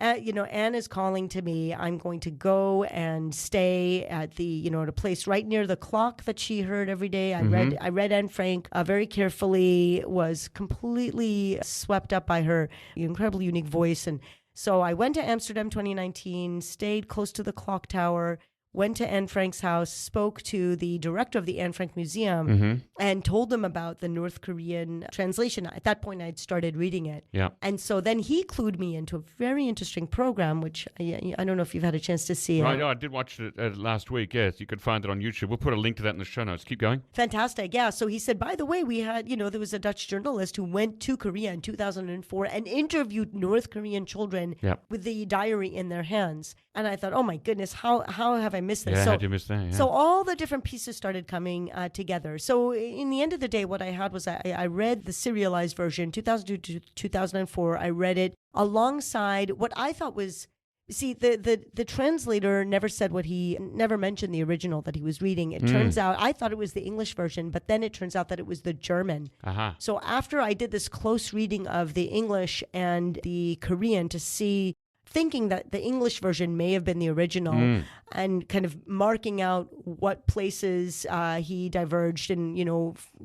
D: Anne is calling to me. I'm going to go and stay at the, at a place right near the clock that she heard every day. I read Anne Frank very carefully, was completely swept up by her incredibly unique voice. And so I went to Amsterdam 2019, stayed close to the clock tower, went to Anne Frank's house, spoke to the director of the Anne Frank Museum,
A: Mm-hmm.
D: and told him about the North Korean translation. At that point, I'd started reading it.
A: Yeah.
D: And so then he clued me into a very interesting program, which I don't know if you've had a chance to see
A: Right,
D: it.
A: I did watch it last week, yes. You could find it on YouTube. We'll put a link to that in the show notes. Keep going.
D: Fantastic. Yeah. So he said, by the way, we had, there was a Dutch journalist who went to Korea in 2004 and interviewed North Korean children
A: Yep.
D: with the diary in their hands. And I thought, oh my goodness, how have I missed this?
A: Yeah,
D: So,
A: how'd you miss that? Yeah.
D: so all the different pieces started coming together. So in the end of the day, what I had was I read the serialized version, 2002 to 2004. I read it alongside what I thought was, see, the translator never mentioned the original that he was reading. It turns out, I thought it was the English version, but then it turns out that it was the German.
A: Aha.
D: So after I did this close reading of the English and the Korean to see, thinking that the English version may have been the original, and kind of marking out what places he diverged and,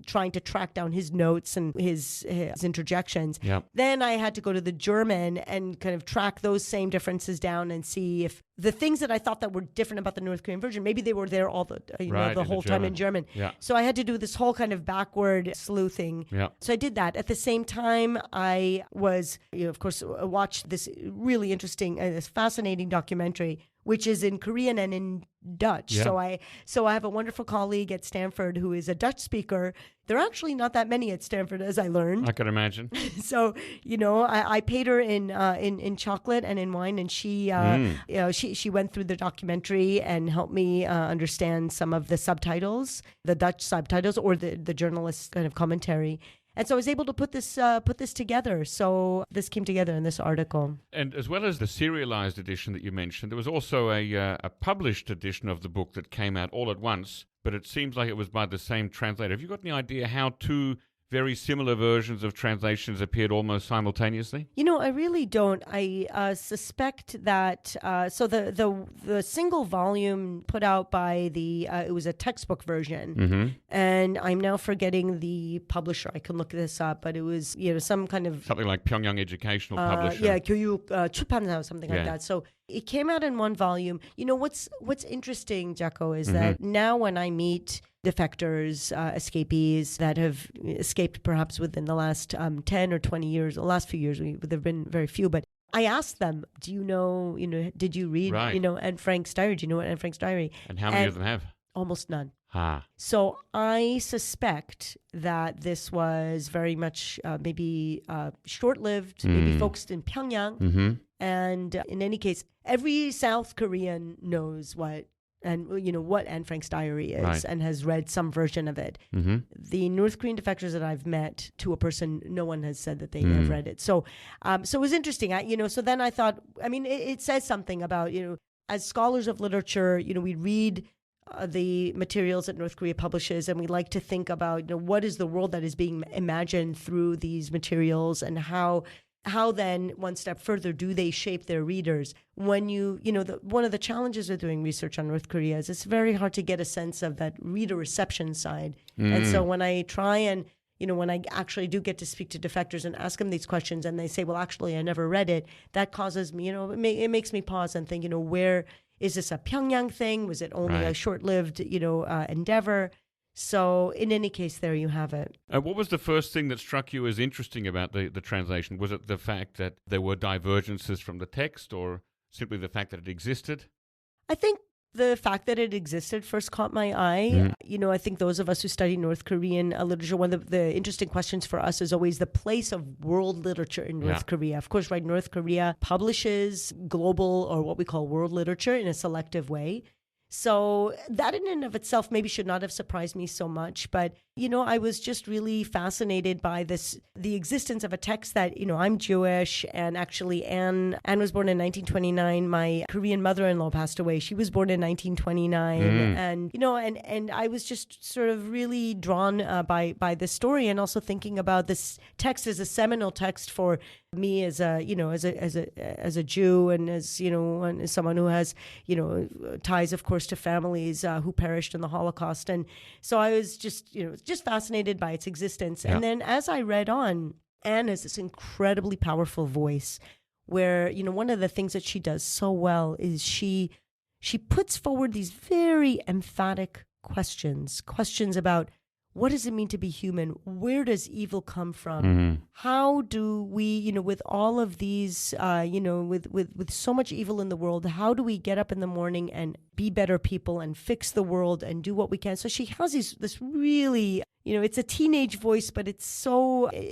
D: trying to track down his notes and his interjections.
A: Yep.
D: Then I had to go to the German and kind of track those same differences down and see if the things that I thought that were different about the North Korean version, maybe they were there all the
A: Right,
D: the
A: in the
D: whole time in
A: German.
D: German.
A: Yeah.
D: So I had to do this whole kind of backward sleuthing.
A: Yeah.
D: So I did that. At the same time, I was, of course, watched this really interesting, this fascinating documentary, which is in Korean and in Dutch.
A: Yeah.
D: So I have a wonderful colleague at Stanford who is a Dutch speaker. There are actually not that many at Stanford, as I learned.
A: I can imagine.
D: So, I paid her in chocolate and in wine, and she went through the documentary and helped me understand some of the subtitles, the Dutch subtitles, or the journalist's kind of commentary. And so I was able to put this together. So this came together in this article.
A: And as well as the serialized edition that you mentioned, there was also a published edition of the book that came out all at once, but it seems like it was by the same translator. Have you got any idea how two very similar versions of translations appeared almost simultaneously?
D: I really don't. I suspect that. So the single volume put out by it was a textbook version, and I'm now forgetting the publisher. I can look this up, but it was some kind of
A: Something like Pyongyang Educational Publisher.
D: Yeah, 교육 출판사 or something
A: Yeah.
D: like that. So it came out in one volume. What's interesting, Jacco, is that now when I meet defectors, escapees that have escaped perhaps within the last 10 or 20 years, the last few years, there have been very few, but I asked them, did you read,
A: Right.
D: Anne Frank's diary? Do you know what Anne Frank's diary?
A: And how many of them have?
D: Almost none.
A: Ah.
D: So I suspect that this was very much maybe short-lived, maybe focused in Pyongyang. And in any case, every South Korean knows what Anne Frank's diary is,
A: Right.
D: and has read some version of it. The North Korean defectors that I've met, to a person, no one has said that they have read it. So it was interesting. So then I thought, it says something about, as scholars of literature, we read the materials that North Korea publishes, and we like to think about, what is the world that is being imagined through these materials, and how then, one step further, do they shape their readers? When one of the challenges of doing research on North Korea is it's very hard to get a sense of that reader reception side. And so when I try and, when I actually do get to speak to defectors and ask them these questions, and they say, well, actually, I never read it, that causes me, it makes me pause and think, where is this a Pyongyang thing? Was it only a
A: Right.
D: short-lived, endeavor? So in any case, there you have it.
A: What was the first thing that struck you as interesting about the translation? Was it the fact that there were divergences from the text, or simply the fact that it existed?
D: I think the fact that it existed first caught my eye. I think those of us who study North Korean literature, one of the interesting questions for us is always the place of world literature in North Korea. Of course, right, North Korea publishes global, or what we call world literature, in a selective way. So that in and of itself maybe should not have surprised me so much. But, I was just really fascinated by the existence of a text that, I'm Jewish, and actually Anne was born in 1929. My Korean mother-in-law passed away. She was born in 1929. And, and I was just sort of really drawn by this story, and also thinking about this text as a seminal text for me as a Jew, and as, and as someone who has, ties, of course, to families who perished in the Holocaust. And so I was just fascinated by its existence.
A: Yeah.
D: And then as I read on, Anne has this incredibly powerful voice where, one of the things that she does so well is she she puts forward these very emphatic questions about what does it mean to be human? Where does evil come from? How do we, with all of these, with so much evil in the world, how do we get up in the morning and be better people and fix the world and do what we can? So she has this really, it's a teenage voice, but it's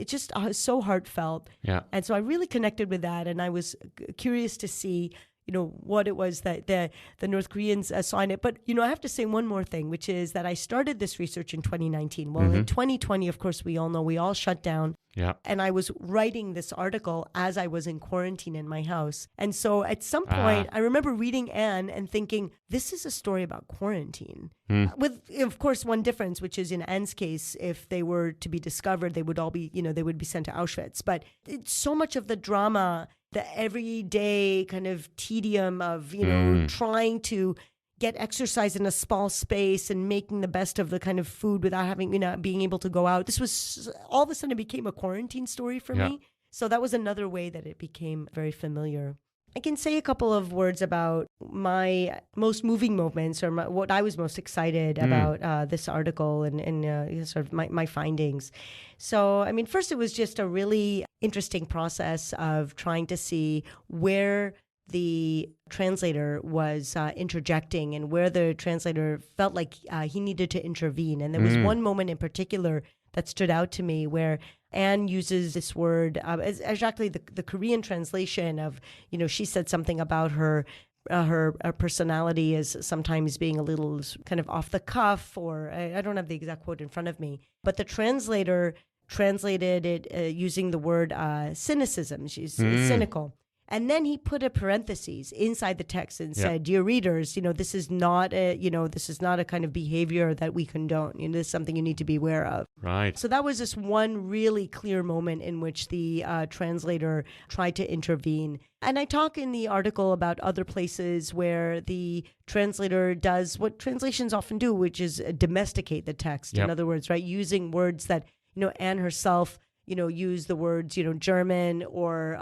D: just so heartfelt.
A: Yeah.
D: And so I really connected with that, and I was curious to see what it was that the North Koreans saw in it. But, I have to say one more thing, which is that I started this research in 2019. Well, in 2020, of course, we all know we all shut down.
A: Yeah.
D: And I was writing this article as I was in quarantine in my house. And so at some point, I remember reading Anne and thinking, this is a story about quarantine. With, of course, one difference, which is in Anne's case, if they were to be discovered, they would all be, they would be sent to Auschwitz. But it's so much of the drama, the everyday kind of tedium of, trying to get exercise in a small space and making the best of the kind of food without having, being able to go out. This was all of a sudden it became a quarantine story for me. So that was another way that it became very familiar. I can say a couple of words about my most moving moments or what I was most excited about this article and sort of my findings. So, I mean, first it was just a really interesting process of trying to see where the translator was interjecting and where the translator felt like he needed to intervene. And there was one moment in particular that stood out to me where Anne uses this word, exactly the Korean translation of, she said something about her personality as sometimes being a little kind of off the cuff, or I don't have the exact quote in front of me, but the translator translated it using the word cynicism. She's cynical. And then he put a parentheses inside the text and said, "Dear readers, this is not a kind of behavior that we condone. This is something you need to be aware of."
A: Right.
D: So that was just one really clear moment in which the translator tried to intervene. And I talk in the article about other places where the translator does what translations often do, which is domesticate the text. In other words, right, using words that Anne herself use the words, German or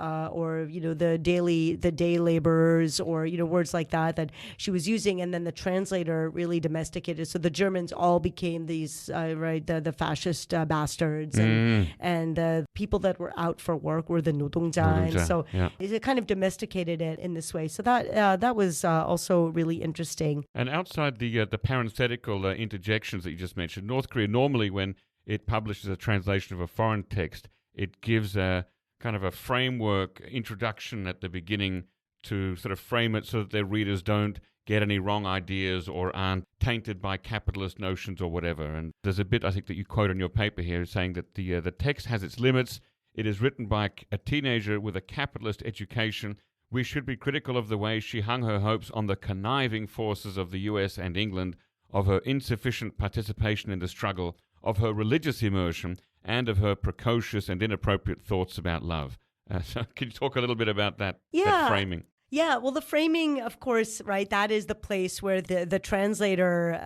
D: the day laborers or, words like that she was using. And then the translator really domesticated. So the Germans all became these, the fascist bastards and the people that were out for work were the 노동자. And so it kind of domesticated it in this way. So that was also really interesting.
A: And outside the parenthetical interjections that you just mentioned, North Korea normally when it publishes a translation of a foreign text, it gives a kind of a framework introduction at the beginning to sort of frame it so that their readers don't get any wrong ideas or aren't tainted by capitalist notions or whatever. And there's a bit, I think, that you quote on your paper here saying that the text has its limits. It is written by a teenager with a capitalist education. We should be critical of the way she hung her hopes on the conniving forces of the US and England, of her insufficient participation in the struggle, of her religious immersion, and of her precocious and inappropriate thoughts about love. So can you talk a little bit about that framing?
D: Yeah, well, the framing, of course, right, that is the place where the translator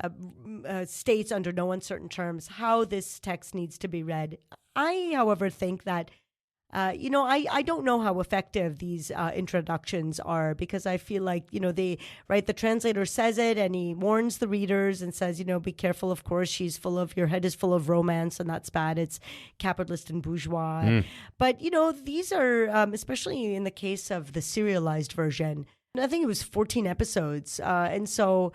D: states under no uncertain terms how this text needs to be read. I, however, think that I don't know how effective these introductions are because I feel like, the translator says it and he warns the readers and says, be careful, of course, your head is full of romance and that's bad. It's capitalist and bourgeois. But, these are, especially in the case of the serialized version, I think it was 14 episodes. And so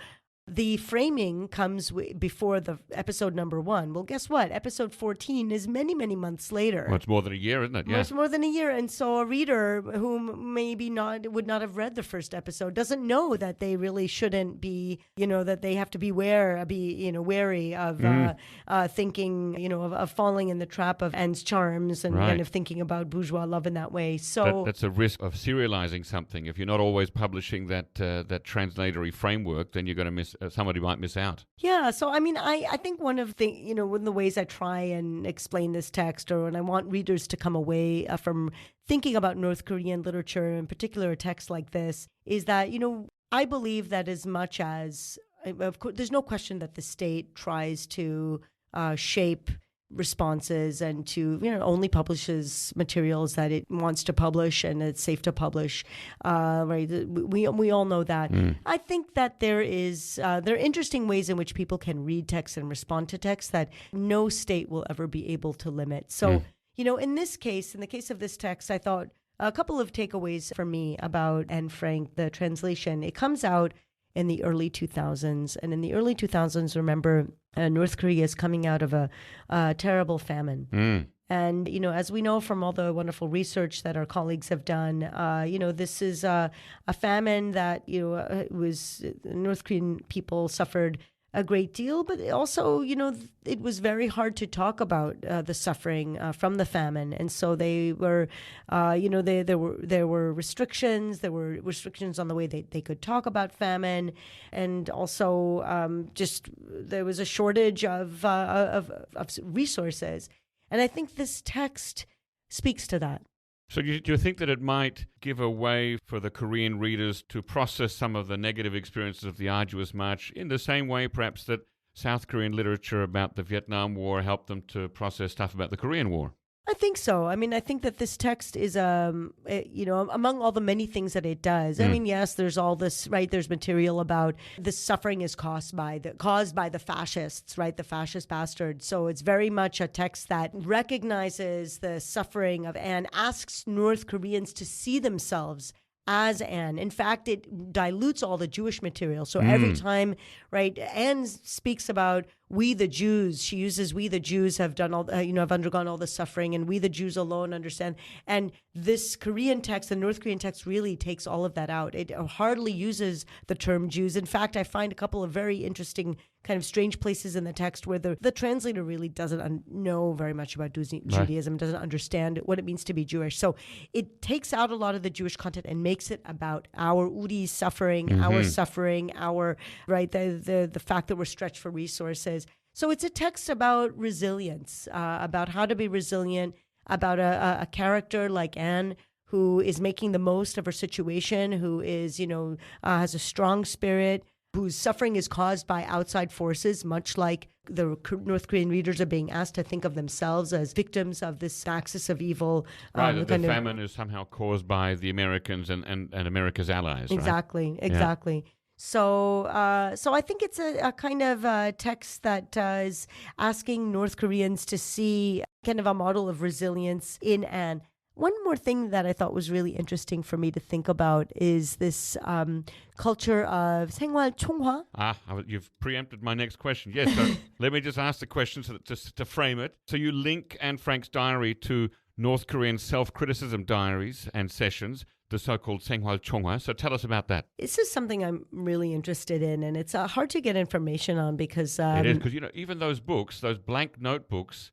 D: the framing comes before the episode number 1. Well, guess what? Episode 14 is many, many months later.
A: Well, it's more than a year, isn't it? Yeah.
D: It's more than a year. And so a reader whom maybe would not have read the first episode doesn't know that they really shouldn't be, that they have to be wary of thinking, of falling in the trap of Anne's charms and kind of thinking about bourgeois love in that way. So
A: that's a risk of serializing something. If you're not always publishing that translatory framework, then you're going to miss. Somebody might miss out.
D: Yeah. So, I mean, I think one of the ways I try and explain this text, or when I want readers to come away from thinking about North Korean literature, in particular a text like this, is that, I believe that as much as, of course, there's no question that the state tries to shape responses and to only publishes materials that it wants to publish and it's safe to publish. Right? We all know that. I think that there are interesting ways in which people can read text and respond to text that no state will ever be able to limit. So in this case, in the case of this text, I thought a couple of takeaways for me about Anne Frank, the translation. It comes out in the early 2000s. And in the early 2000s, remember, North Korea is coming out of a terrible famine. And, as we know from all the wonderful research that our colleagues have done, this is a famine that, North Korean people suffered a great deal, but also, it was very hard to talk about the suffering from the famine, and so they were, there were restrictions. There were restrictions on the way they could talk about famine, and also just there was a shortage of resources, and I think this text speaks to that.
A: So do you think that it might give a way for the Korean readers to process some of the negative experiences of the arduous march in the same way perhaps that South Korean literature about the Vietnam War helped them to process stuff about the Korean War?
D: I think so. I mean, I think that this text is, among all the many things that it does. I mean, yes, there's all this, right? There's material about the suffering is caused by the fascists, right? The fascist bastards. So it's very much a text that recognizes the suffering of Anne, asks North Koreans to see themselves as Anne. In fact, it dilutes all the Jewish material. So every time, right, Anne speaks about we the Jews, she uses we the Jews have done all, have undergone all the suffering, and we the Jews alone understand. And this Korean text, the North Korean text, really takes all of that out. It hardly uses the term Jews. In fact, I find a couple of very interesting kind of strange places in the text where the translator really doesn't know very much about Judaism, doesn't understand what it means to be Jewish. So it takes out a lot of the Jewish content and makes it about our Uri's suffering, our suffering, our, right, the fact that we're stretched for resources. So it's a text about resilience, about how to be resilient, about a character like Anne who is making the most of her situation, who is, has a strong spirit, whose suffering is caused by outside forces, much like the North Korean readers are being asked to think of themselves as victims of this axis of evil.
A: Right, the famine is somehow caused by the Americans and America's allies,
D: exactly, right? Exactly. Yeah. So I think it's a kind of text that is asking North Koreans to see kind of a model of resilience in Anne. One more thing that I thought was really interesting for me to think about is this culture of 생활 총화.
A: You've preempted my next question. Yes, so let me just ask the question just to frame it. So you link Anne Frank's diary to North Korean self-criticism diaries and sessions, the so-called 생활 총화. So tell us about that.
D: This is something I'm really interested in, and it's hard to get information on because...
A: it is, because, even those books, those blank notebooks,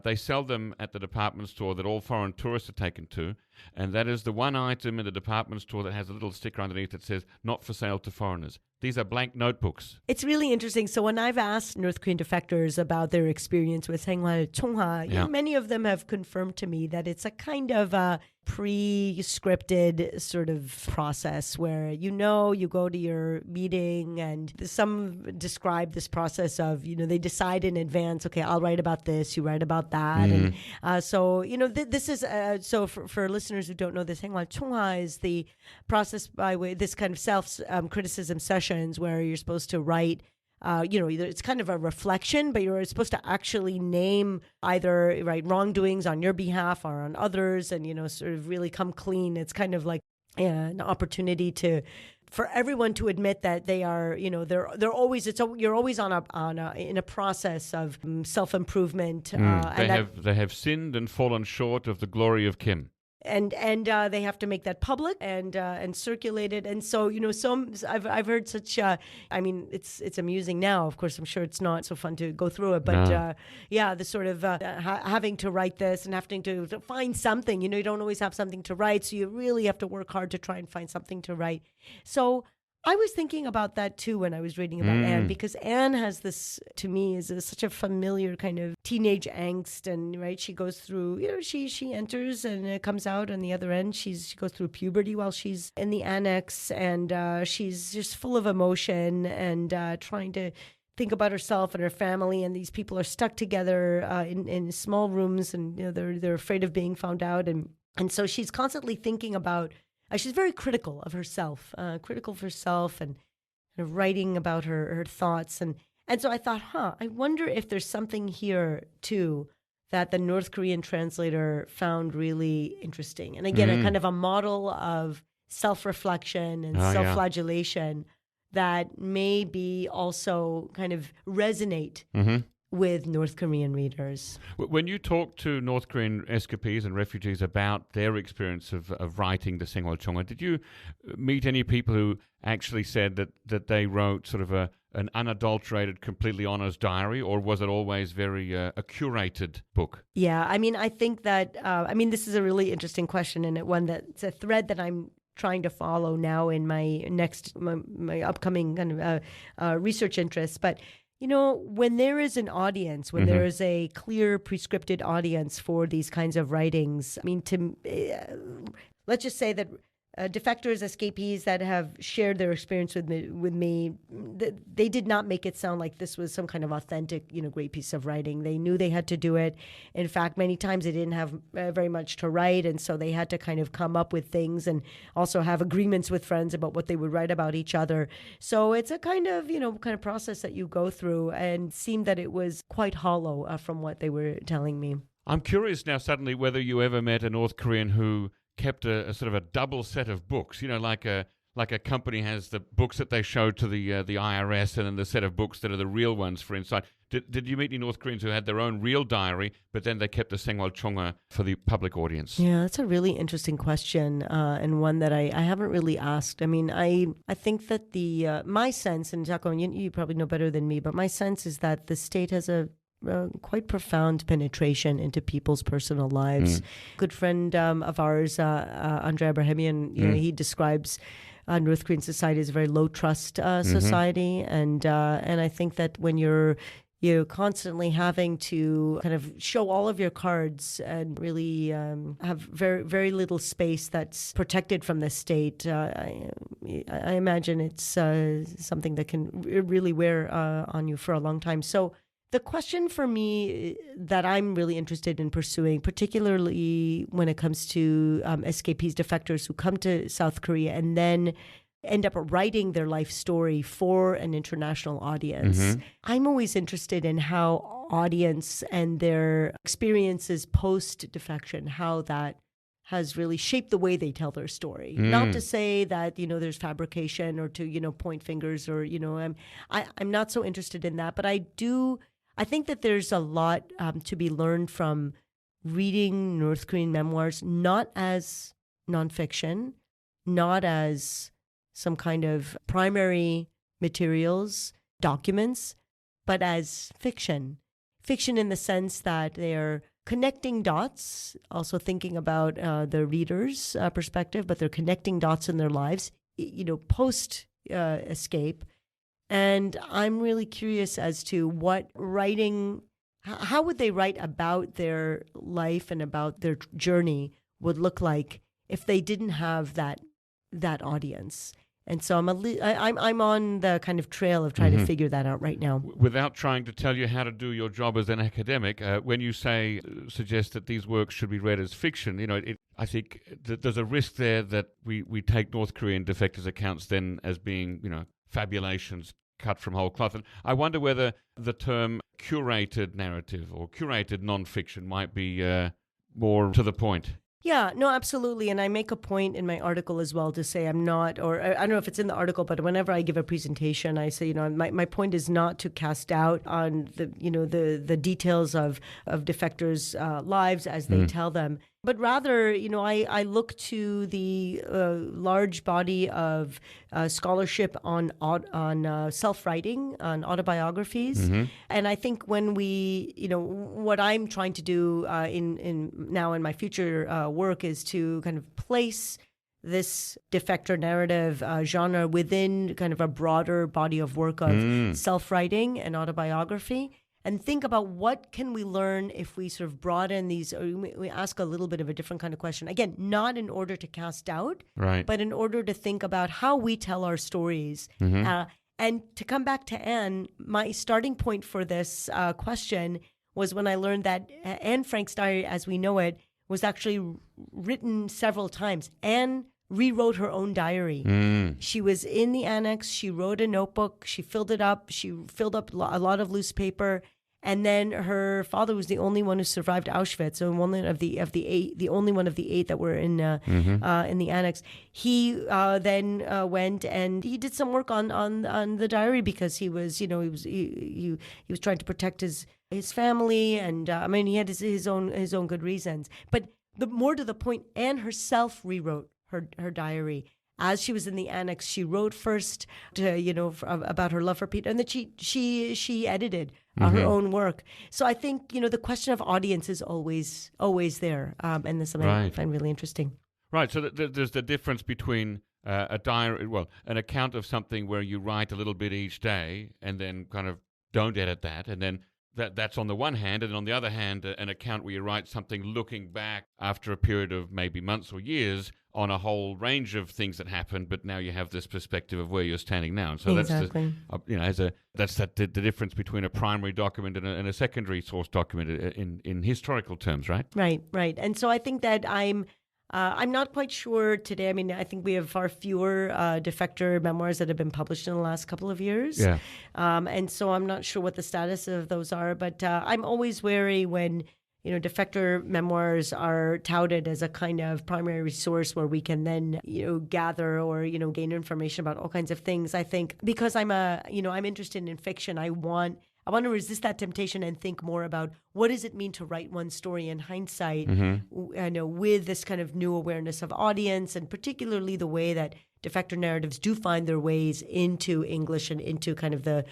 A: they sell them at the department store that all foreign tourists are taken to, and that is the one item in the department store that has a little sticker underneath that says, not for sale to foreigners. These are blank notebooks.
D: It's really interesting. So when I've asked North Korean defectors about their experience with 생활 총화, many of them have confirmed to me that it's a kind of a pre-scripted sort of process where you go to your meeting, and some describe this process of they decide in advance, okay, I'll write about this, you write about that, and so this is so for listeners who don't know, this 생활 총화 is the process by way this kind of self-criticism sessions where you're supposed to write. It's kind of a reflection, but you're supposed to actually name either wrongdoings on your behalf or on others, and sort of really come clean. It's kind of like an opportunity for everyone to admit that they are, they're always. You're always in a process of self-improvement.
A: They have sinned and fallen short of the glory of Kim.
D: And they have to make that public and circulate it. And so I've heard such it's amusing now. Of course, I'm sure it's not so fun to go through it, but the sort of having to write this and having to find something. You don't always have something to write, so you really have to work hard to try and find something to write. So I was thinking about that too when I was reading about Anne, because Anne has this, to me, is such a familiar kind of teenage angst, and she goes through, she enters and comes out on the other end. She goes through puberty while she's in the annex, and she's just full of emotion and trying to think about herself and her family, and these people are stuck together in small rooms, and they're afraid of being found out, and so she's constantly thinking about. She's very critical of herself, and kind of writing about her thoughts, and so I thought, I wonder if there's something here too that the North Korean translator found really interesting, and again, a kind of a model of self-reflection and self-flagellation that maybe also kind of resonate with North Korean readers.
A: When you talk to North Korean escapees and refugees about their experience of writing the Sengwal Chonga, did you meet any people who actually said that they wrote sort of an unadulterated, completely honest diary, or was it always very a curated book?
D: Yeah, I mean, I think that, this is a really interesting question, and it's a thread that I'm trying to follow now in my upcoming kind of research interests. But, when there is an audience, when there is a clear prescripted audience for these kinds of writings, let's just say that defectors, escapees that have shared their experience with me, they did not make it sound like this was some kind of authentic, great piece of writing. They knew they had to do it. In fact, many times they didn't have very much to write, and so they had to kind of come up with things and also have agreements with friends about what they would write about each other. So it's a kind of process that you go through, and seemed that it was quite hollow from what they were telling me.
A: I'm curious now suddenly whether you ever met a North Korean who kept a sort of a double set of books, like a company has the books that they show to the IRS, and then the set of books that are the real ones for inside. Did you meet any North Koreans who had their own real diary, but then they kept the Sengwal Chonga for the public audience?
D: Yeah, that's a really interesting question, and one that I haven't really asked. I mean, I think that my sense, and Jacco, you probably know better than me, but my sense is that the state has a quite profound penetration into people's personal lives. Good friend of ours, Andrei Abrahamian, he describes North Korean society as a very low trust society, and I think that when you're constantly having to kind of show all of your cards and really have very, very little space that's protected from the state, I imagine it's something that can really wear on you for a long time. So the question for me that I'm really interested in pursuing, particularly when it comes to escapees, defectors who come to South Korea and then end up writing their life story for an international audience. I'm always interested in how audience and their experiences post-defection, how that has really shaped the way they tell their story. Not to say that, there's fabrication or to, point fingers or, I'm not so interested in that, but I think that there's a lot to be learned from reading North Korean memoirs, not as nonfiction, not as some kind of primary materials, documents, but as fiction. Fiction in the sense that they're connecting dots, also thinking about the reader's perspective, but they're connecting dots in their lives, post-escape. And I'm really curious as to how would they write about their life and about their journey would look like if they didn't have that audience. And so I'm on the kind of trail of trying to figure that out right now.
A: Without trying to tell you how to do your job as an academic, when you suggest that these works should be read as fiction, I think that there's a risk there that we take North Korean defectors' accounts then as being, fabulations cut from whole cloth. And I wonder whether the term curated narrative or curated nonfiction might be more to the point.
D: Yeah, no, absolutely. And I make a point in my article as well to say I'm not, or I don't know if it's in the article, but whenever I give a presentation, I say, my point is not to cast doubt on the details of defectors' lives as they tell them, but rather, I look to the large body of scholarship on self-writing, on autobiographies. And I think when we, what I'm trying to do now in my future work is to kind of place this defector narrative genre within kind of a broader body of work of self-writing and autobiography, and think about what can we learn if we sort of broaden these, or we ask a little bit of a different kind of question. Again, not in order to cast doubt,
A: right,
D: but in order to think about how we tell our stories And to come back to Anne, my starting point for this question was when I learned that Anne Frank's diary, as we know it, was actually written several times. Anne rewrote her own diary. She was in the annex. She wrote a notebook. She filled it up. She filled up a lot of loose paper. And then her father was the only one who survived Auschwitz. So one of the eight, the only one of the 8 that were in the annex. He then went and he did some work on the diary because he was, he was trying to protect his family, and he had his own good reasons. But more to the point, Anne herself rewrote her diary. As she was in the annex, she wrote first about her love for Peter, and then she edited her own work. So I think the question of audience is always there, and that's something I find really interesting.
A: Right. So there's the difference between a diary, an account of something where you write a little bit each day and then kind of don't edit that, and then that's on the one hand, and on the other hand, an account where you write something looking back after a period of maybe months or years on a whole range of things that happened, but now you have this perspective of where you're standing now. And so
D: exactly.
A: that's the difference between a primary document and a secondary source document in historical terms, right?
D: Right. And so I think that I'm not quite sure today. I think we have far fewer defector memoirs that have been published in the last couple of years.
A: Yeah.
D: And so I'm not sure what the status of those are, but I'm always wary when defector memoirs are touted as a kind of primary resource where we can then, gather or, gain information about all kinds of things. I think because I'm interested in fiction, I want to resist that temptation and think more about what does it mean to write one story in hindsight, with this kind of new awareness of audience, and particularly the way that defector narratives do find their ways into English and into kind of the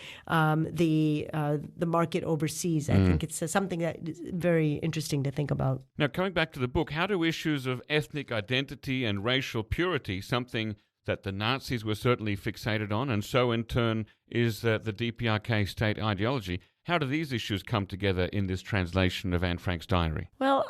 D: market overseas. I think it's something that is very interesting to think about.
A: Now, coming back to the book, how do issues of ethnic identity and racial purity, something that the Nazis were certainly fixated on, and so in turn is the DPRK state ideology, how do these issues come together in this translation of Anne Frank's diary?
D: Well,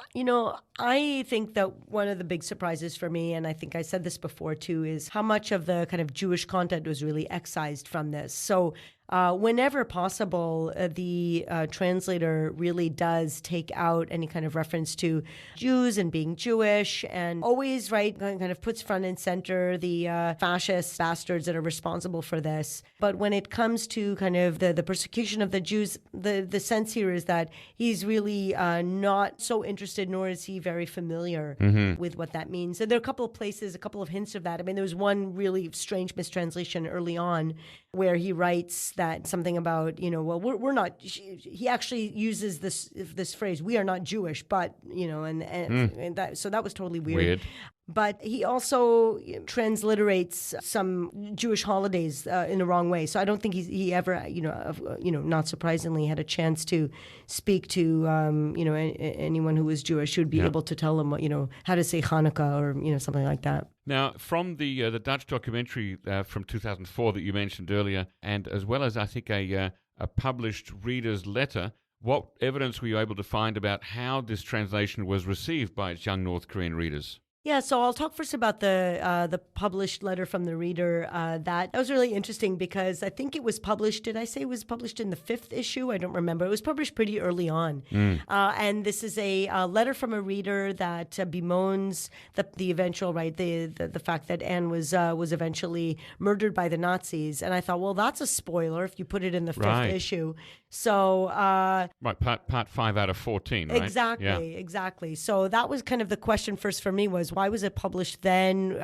D: I think that one of the big surprises for me, and I think I said this before too, is how much of the kind of Jewish content was really excised from this. So whenever possible, the translator really does take out any kind of reference to Jews and being Jewish, and always, kind of puts front and center the fascist bastards that are responsible for this. But when it comes to kind of the persecution of the Jews, the sense here is that he's really not so interested, nor is he very familiar with what that means. So there are a couple of places, a couple of hints of that. There was one really strange mistranslation early on where he writes that something about, we're not, he actually uses this phrase, we are not Jewish, but, and that, so that was totally weird. But he also transliterates some Jewish holidays in the wrong way. So I don't think he ever, not surprisingly, had a chance to speak to, anyone who was Jewish who would be able to tell them, how to say Hanukkah or, something like that.
A: Now, from the Dutch documentary from 2004 that you mentioned earlier, and as well as, I think, a published reader's letter, what evidence were you able to find about how this translation was received by its young North Korean readers?
D: Yeah, so I'll talk first about the published letter from the reader. That was really interesting because I think it was published. Did I say it was published in the 5th issue? I don't remember. It was published pretty early on, and this is a letter from a reader that bemoans the eventual the fact that Anne was eventually murdered by the Nazis. And I thought, well, that's a spoiler if you put it in the 5th issue. So
A: part 5 out of 14, right?
D: Exactly. So that was kind of the question first for me was, why was it published then?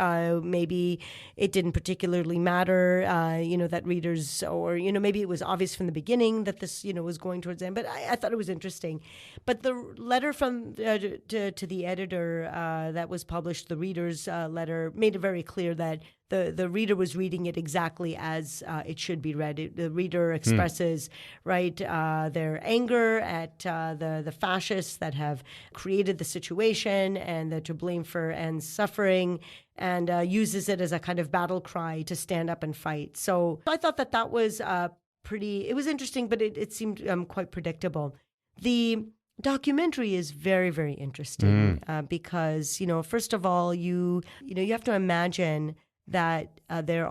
D: Maybe it didn't particularly matter, that readers, or, maybe it was obvious from the beginning that this, was going towards the end. But I thought it was interesting. But the letter from to the editor that was published, the reader's letter, made it very clear that the reader was reading it exactly as it should be read. The reader expresses their anger at the fascists that have created the situation and they're to blame for Anne's suffering, and uses it as a kind of battle cry to stand up and fight. So I thought that was it was interesting, but it seemed quite predictable. The documentary is very, very interesting because, first of all, you have to imagine that there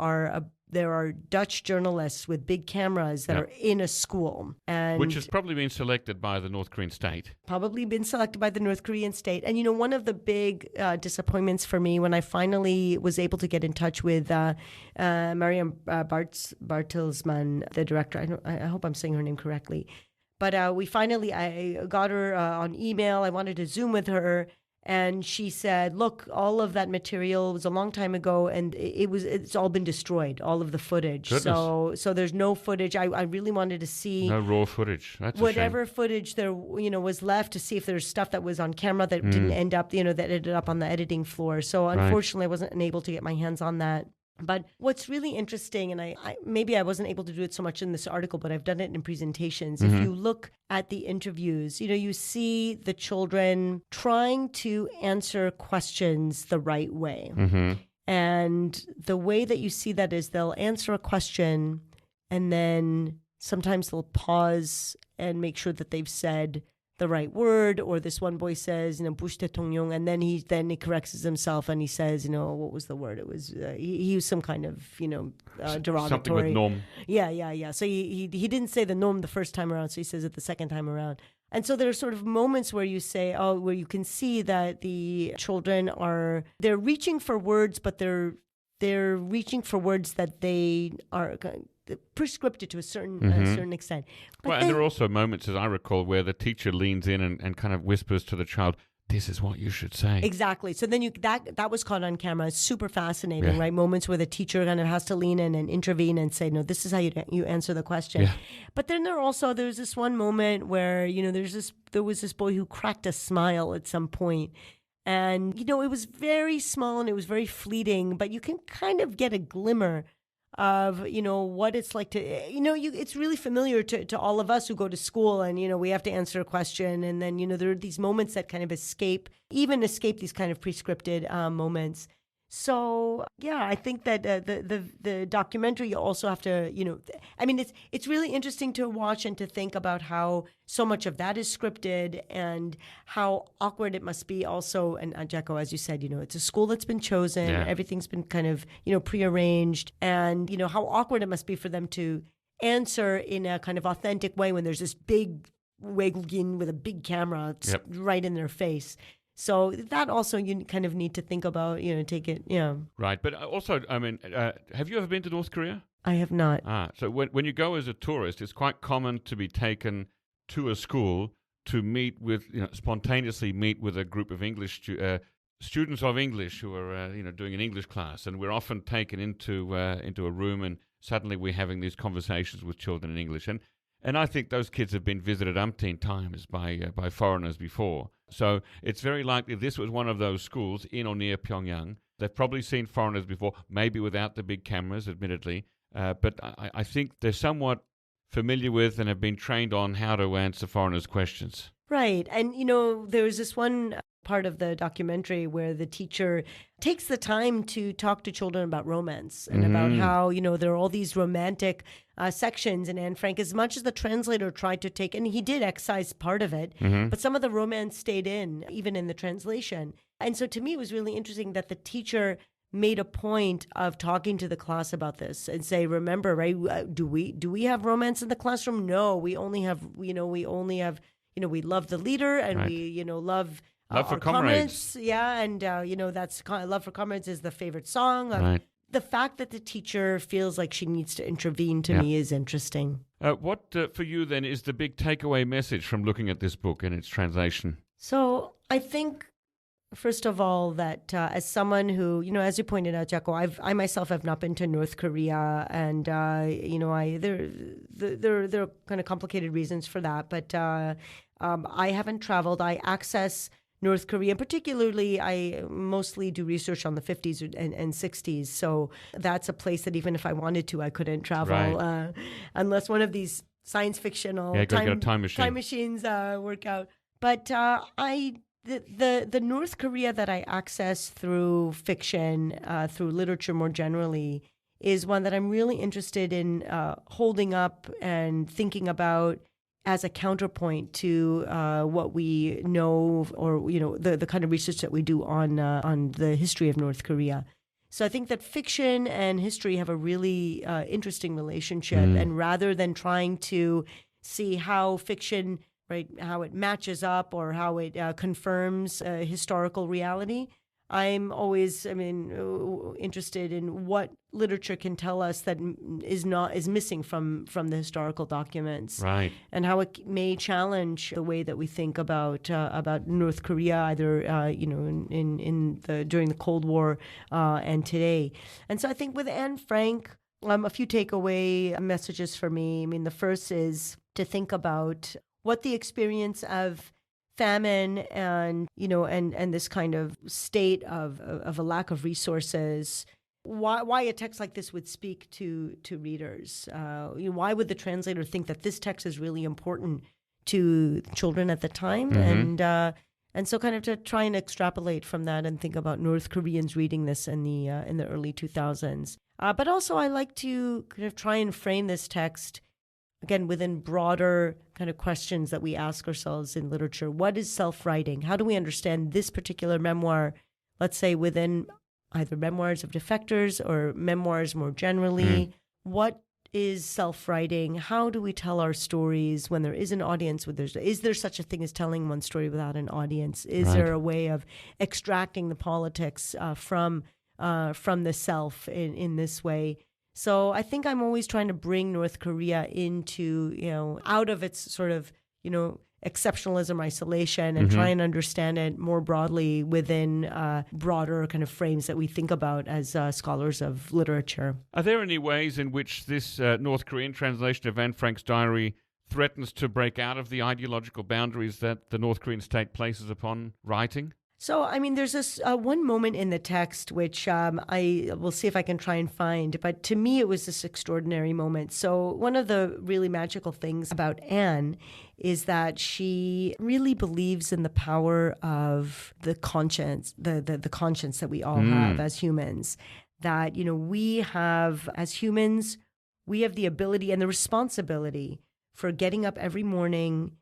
D: there are Dutch journalists with big cameras that are in a school. And
A: which has probably been selected by the North Korean state.
D: Probably been selected by the North Korean state. And, one of the big disappointments for me when I finally was able to get in touch with Mariam Bartelsman, the director, I hope I'm saying her name correctly. But I got her on email. I wanted to Zoom with her. And she said, look, all of that material was a long time ago, and it's all been destroyed, all of the footage.
A: Goodness.
D: So there's no footage. I really wanted to see
A: no raw footage. That's
D: whatever
A: a shame.
D: footage there was left, to see if there's stuff that was on camera that didn't end up, that ended up on the editing floor. So unfortunately, I wasn't able to get my hands on that. But what's really interesting, and I maybe I wasn't able to do it so much in this article, but I've done it in presentations. If you look at the interviews, you see the children trying to answer questions the right way. And the way that you see that is they'll answer a question, and then sometimes they'll pause and make sure that they've said the right word, or this one boy says, bush 대통령, and then he corrects himself and he says, what was the word? It was he used some kind of derogatory.
A: Something with nom.
D: Yeah. So he didn't say the nom the first time around, so he says it the second time around. And so there's sort of moments where you say, where you can see that the children they're reaching for words, but they're reaching for words that they are prescripted to a certain extent. But
A: and there are also moments, as I recall, where the teacher leans in and kind of whispers to the child, this is what you should say.
D: Exactly. So then that was caught on camera. It's super fascinating, right? Moments where the teacher kind of has to lean in and intervene and say, no, this is how you answer the question. Yeah. But then there's this one moment where, there was this boy who cracked a smile at some point. And, it was very small and it was very fleeting, but you can kind of get a glimmer of, what it's like to, it's really familiar to all of us who go to school and, we have to answer a question. And then, there are these moments that kind of escape these kind of prescripted moments. So, yeah, I think that the documentary, you also have to, it's really interesting to watch and to think about how so much of that is scripted and how awkward it must be also. And Jacco, as you said, it's a school that's been chosen. Yeah. Everything's been kind of, prearranged. And, how awkward it must be for them to answer in a kind of authentic way when there's this big Weigugin with a big camera right in their face. So that also you kind of need to think about, take it,
A: Right. But also, have you ever been to North Korea?
D: I have not.
A: So when you go as a tourist, it's quite common to be taken to a school to meet with, spontaneously meet with a group of English students of English who are, doing an English class. And we're often taken into a room and suddenly we're having these conversations with children in English. And I think those kids have been visited umpteen times by foreigners before. So it's very likely this was one of those schools in or near Pyongyang. They've probably seen foreigners before, maybe without the big cameras, admittedly. But I think they're somewhat familiar with and have been trained on how to answer foreigners' questions.
D: Right. And, there was this one part of the documentary where the teacher takes the time to talk to children about romance and about how, there are all these romantic sections. And Anne Frank, as much as the translator tried to take, and he did excise part of it, but some of the romance stayed in, even in the translation. And so to me, it was really interesting that the teacher made a point of talking to the class about this and say, remember, right, do we have romance in the classroom? No, we only have, we love the leader and
A: right.
D: we, love
A: for comrades.
D: Yeah. And, that's Love for Comrades is the favorite song.
A: Right.
D: The fact that the teacher feels like she needs to intervene to me is interesting.
A: What for you then is the big takeaway message from looking at this book and its translation?
D: So I think, first of all, that as someone who, as you pointed out, Jacco, I myself have not been to North Korea, and there are kind of complicated reasons for that. But I haven't traveled. I access North Korea, particularly, I mostly do research on the 50s and 60s. So that's a place that even if I wanted to, I couldn't travel unless one of these science fictional
A: time
D: machines work out. But the North Korea that I access through fiction, through literature more generally, is one that I'm really interested in holding up and thinking about as a counterpoint to what we know, or the kind of research that we do on the history of North Korea. So I think that fiction and history have a really interesting relationship. And rather than trying to see how fiction, right, how it matches up or how it confirms historical reality, I'm always, interested in what literature can tell us that is missing from the historical documents,
A: Right.
D: and how it may challenge the way that we think about North Korea, either during the Cold War and today. And so I think with Anne Frank, a few takeaway messages for me. I mean, the first is to think about what the experience of famine and this kind of state of a lack of resources, why a text like this would speak to readers. Why would the translator think that this text is really important to children at the time? And so kind of to try and extrapolate from that and think about North Koreans reading this in the early 2000s. But also I like to kind of try and frame this text again, within broader kind of questions that we ask ourselves in literature. What is self-writing? How do we understand this particular memoir, let's say within either memoirs of defectors or memoirs more generally? What is self-writing? How do we tell our stories when there is an audience? Is there such a thing as telling one story without an audience? Is there a way of extracting the politics from the self in this way? So I think I'm always trying to bring North Korea into, out of its sort of, exceptionalism, isolation, and try and understand it more broadly within broader kind of frames that we think about as scholars of literature.
A: Are there any ways in which this North Korean translation of Anne Frank's diary threatens to break out of the ideological boundaries that the North Korean state places upon writing?
D: So, there's this one moment in the text which I will see if I can try and find, but to me it was this extraordinary moment. So one of the really magical things about Anne is that she really believes in the power of the conscience, the conscience that we all have as humans. That, we have, as humans, we have the ability and the responsibility for getting up every morning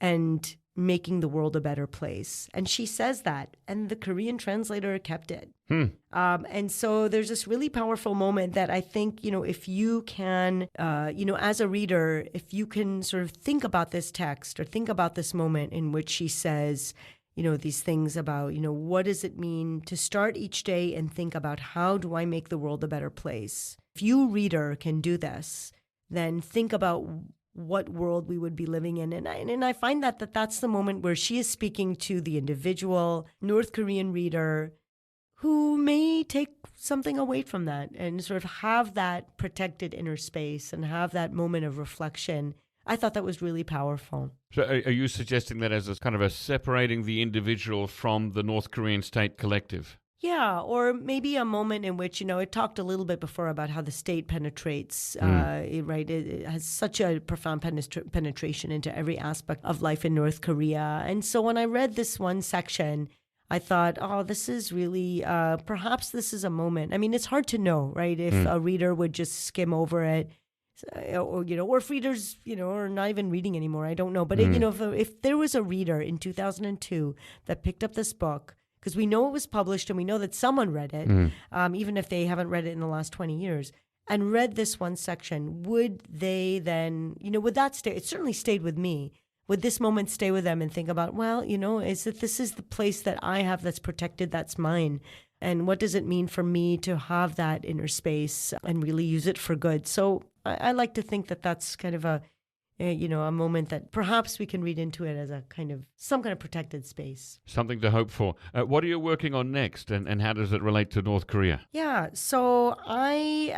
D: and making the world a better place. And she says that, and the Korean translator kept it. And so there's this really powerful moment that I think, if you can, as a reader, if you can sort of think about this text or think about this moment in which she says, these things about, what does it mean to start each day and think about how do I make the world a better place? If you, reader, can do this, then think about what world we would be living in. And I find that's the moment where she is speaking to the individual North Korean reader who may take something away from that and sort of have that protected inner space and have that moment of reflection. I thought that was really powerful.
A: So are you suggesting that as a kind of a separating the individual from the North Korean state collective?
D: Yeah, or maybe a moment in which, it talked a little bit before about how the state penetrates, right? It has such a profound penetration into every aspect of life in North Korea. And so when I read this one section, I thought, this is really, perhaps this is a moment. It's hard to know, right? If a reader would just skim over it, or if readers, are not even reading anymore. I don't know. But, if there was a reader in 2002 that picked up this book, because we know it was published and we know that someone read it, even if they haven't read it in the last 20 years, and read this one section, would they then, would that stay? It certainly stayed with me. Would this moment stay with them and think about, this is the place that I have that's protected, that's mine? And what does it mean for me to have that inner space and really use it for good? So I like to think that that's kind of a moment that perhaps we can read into it as some kind of protected space.
A: Something to hope for. What are you working on next, and how does it relate to North Korea?
D: Yeah, so I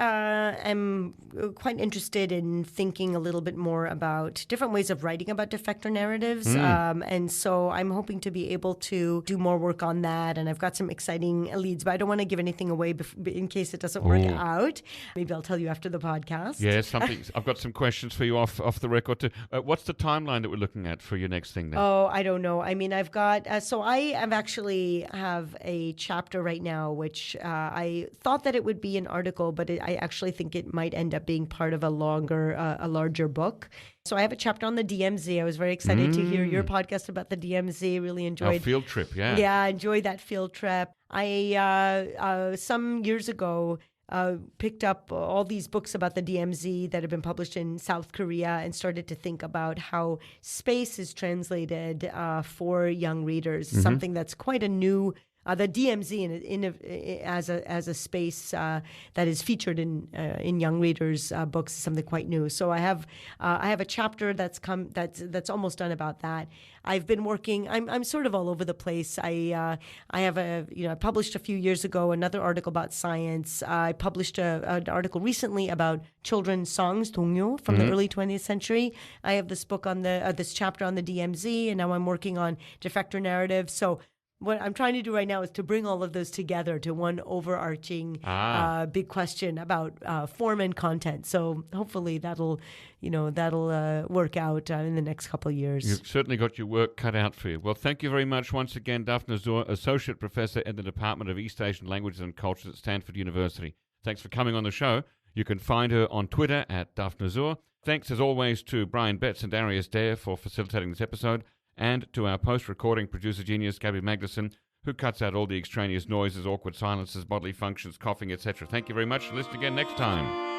D: am quite interested in thinking a little bit more about different ways of writing about defector narratives. And so I'm hoping to be able to do more work on that. And I've got some exciting leads, but I don't want to give anything away in case it doesn't work out. Maybe I'll tell you after the podcast.
A: Yeah, I've got some questions for you off the record work or two. What's the timeline that we're looking at for your next thing then?
D: Oh, I don't know. I mean, I've got, so I am actually have a chapter right now, which I thought that it would be an article, but I actually think it might end up being part of a larger book. So I have a chapter on the DMZ. I was very excited to hear your podcast about the DMZ. Really enjoyed.
A: Our field trip, yeah.
D: Yeah, I enjoyed that field trip. I, some years ago, picked up all these books about the DMZ that have been published in South Korea and started to think about how space is translated for young readers, something that's quite a new. The DMZ as a space that is featured in young readers' books is something quite new. So I have a chapter that's that's almost done about that. I've been working. I'm sort of all over the place. I have I published a few years ago another article about science. I published an article recently about children's songs, 동요, from the early 20th century. I have this book on this chapter on the DMZ, and now I'm working on defector narratives. So what I'm trying to do right now is to bring all of those together to one overarching big question about form and content. So hopefully that'll work out in the next couple of years.
A: You've certainly got your work cut out for you. Well, thank you very much once again, Dafna Zur, Associate Professor in the Department of East Asian Languages and Cultures at Stanford University. Thanks for coming on the show. You can find her on Twitter at Dafna Zur. Thanks as always to Brian Betts and Darius Dare for facilitating this episode, and to our post-recording producer genius, Gabby Magnuson, who cuts out all the extraneous noises, awkward silences, bodily functions, coughing, etc. Thank you very much. Listen again next time.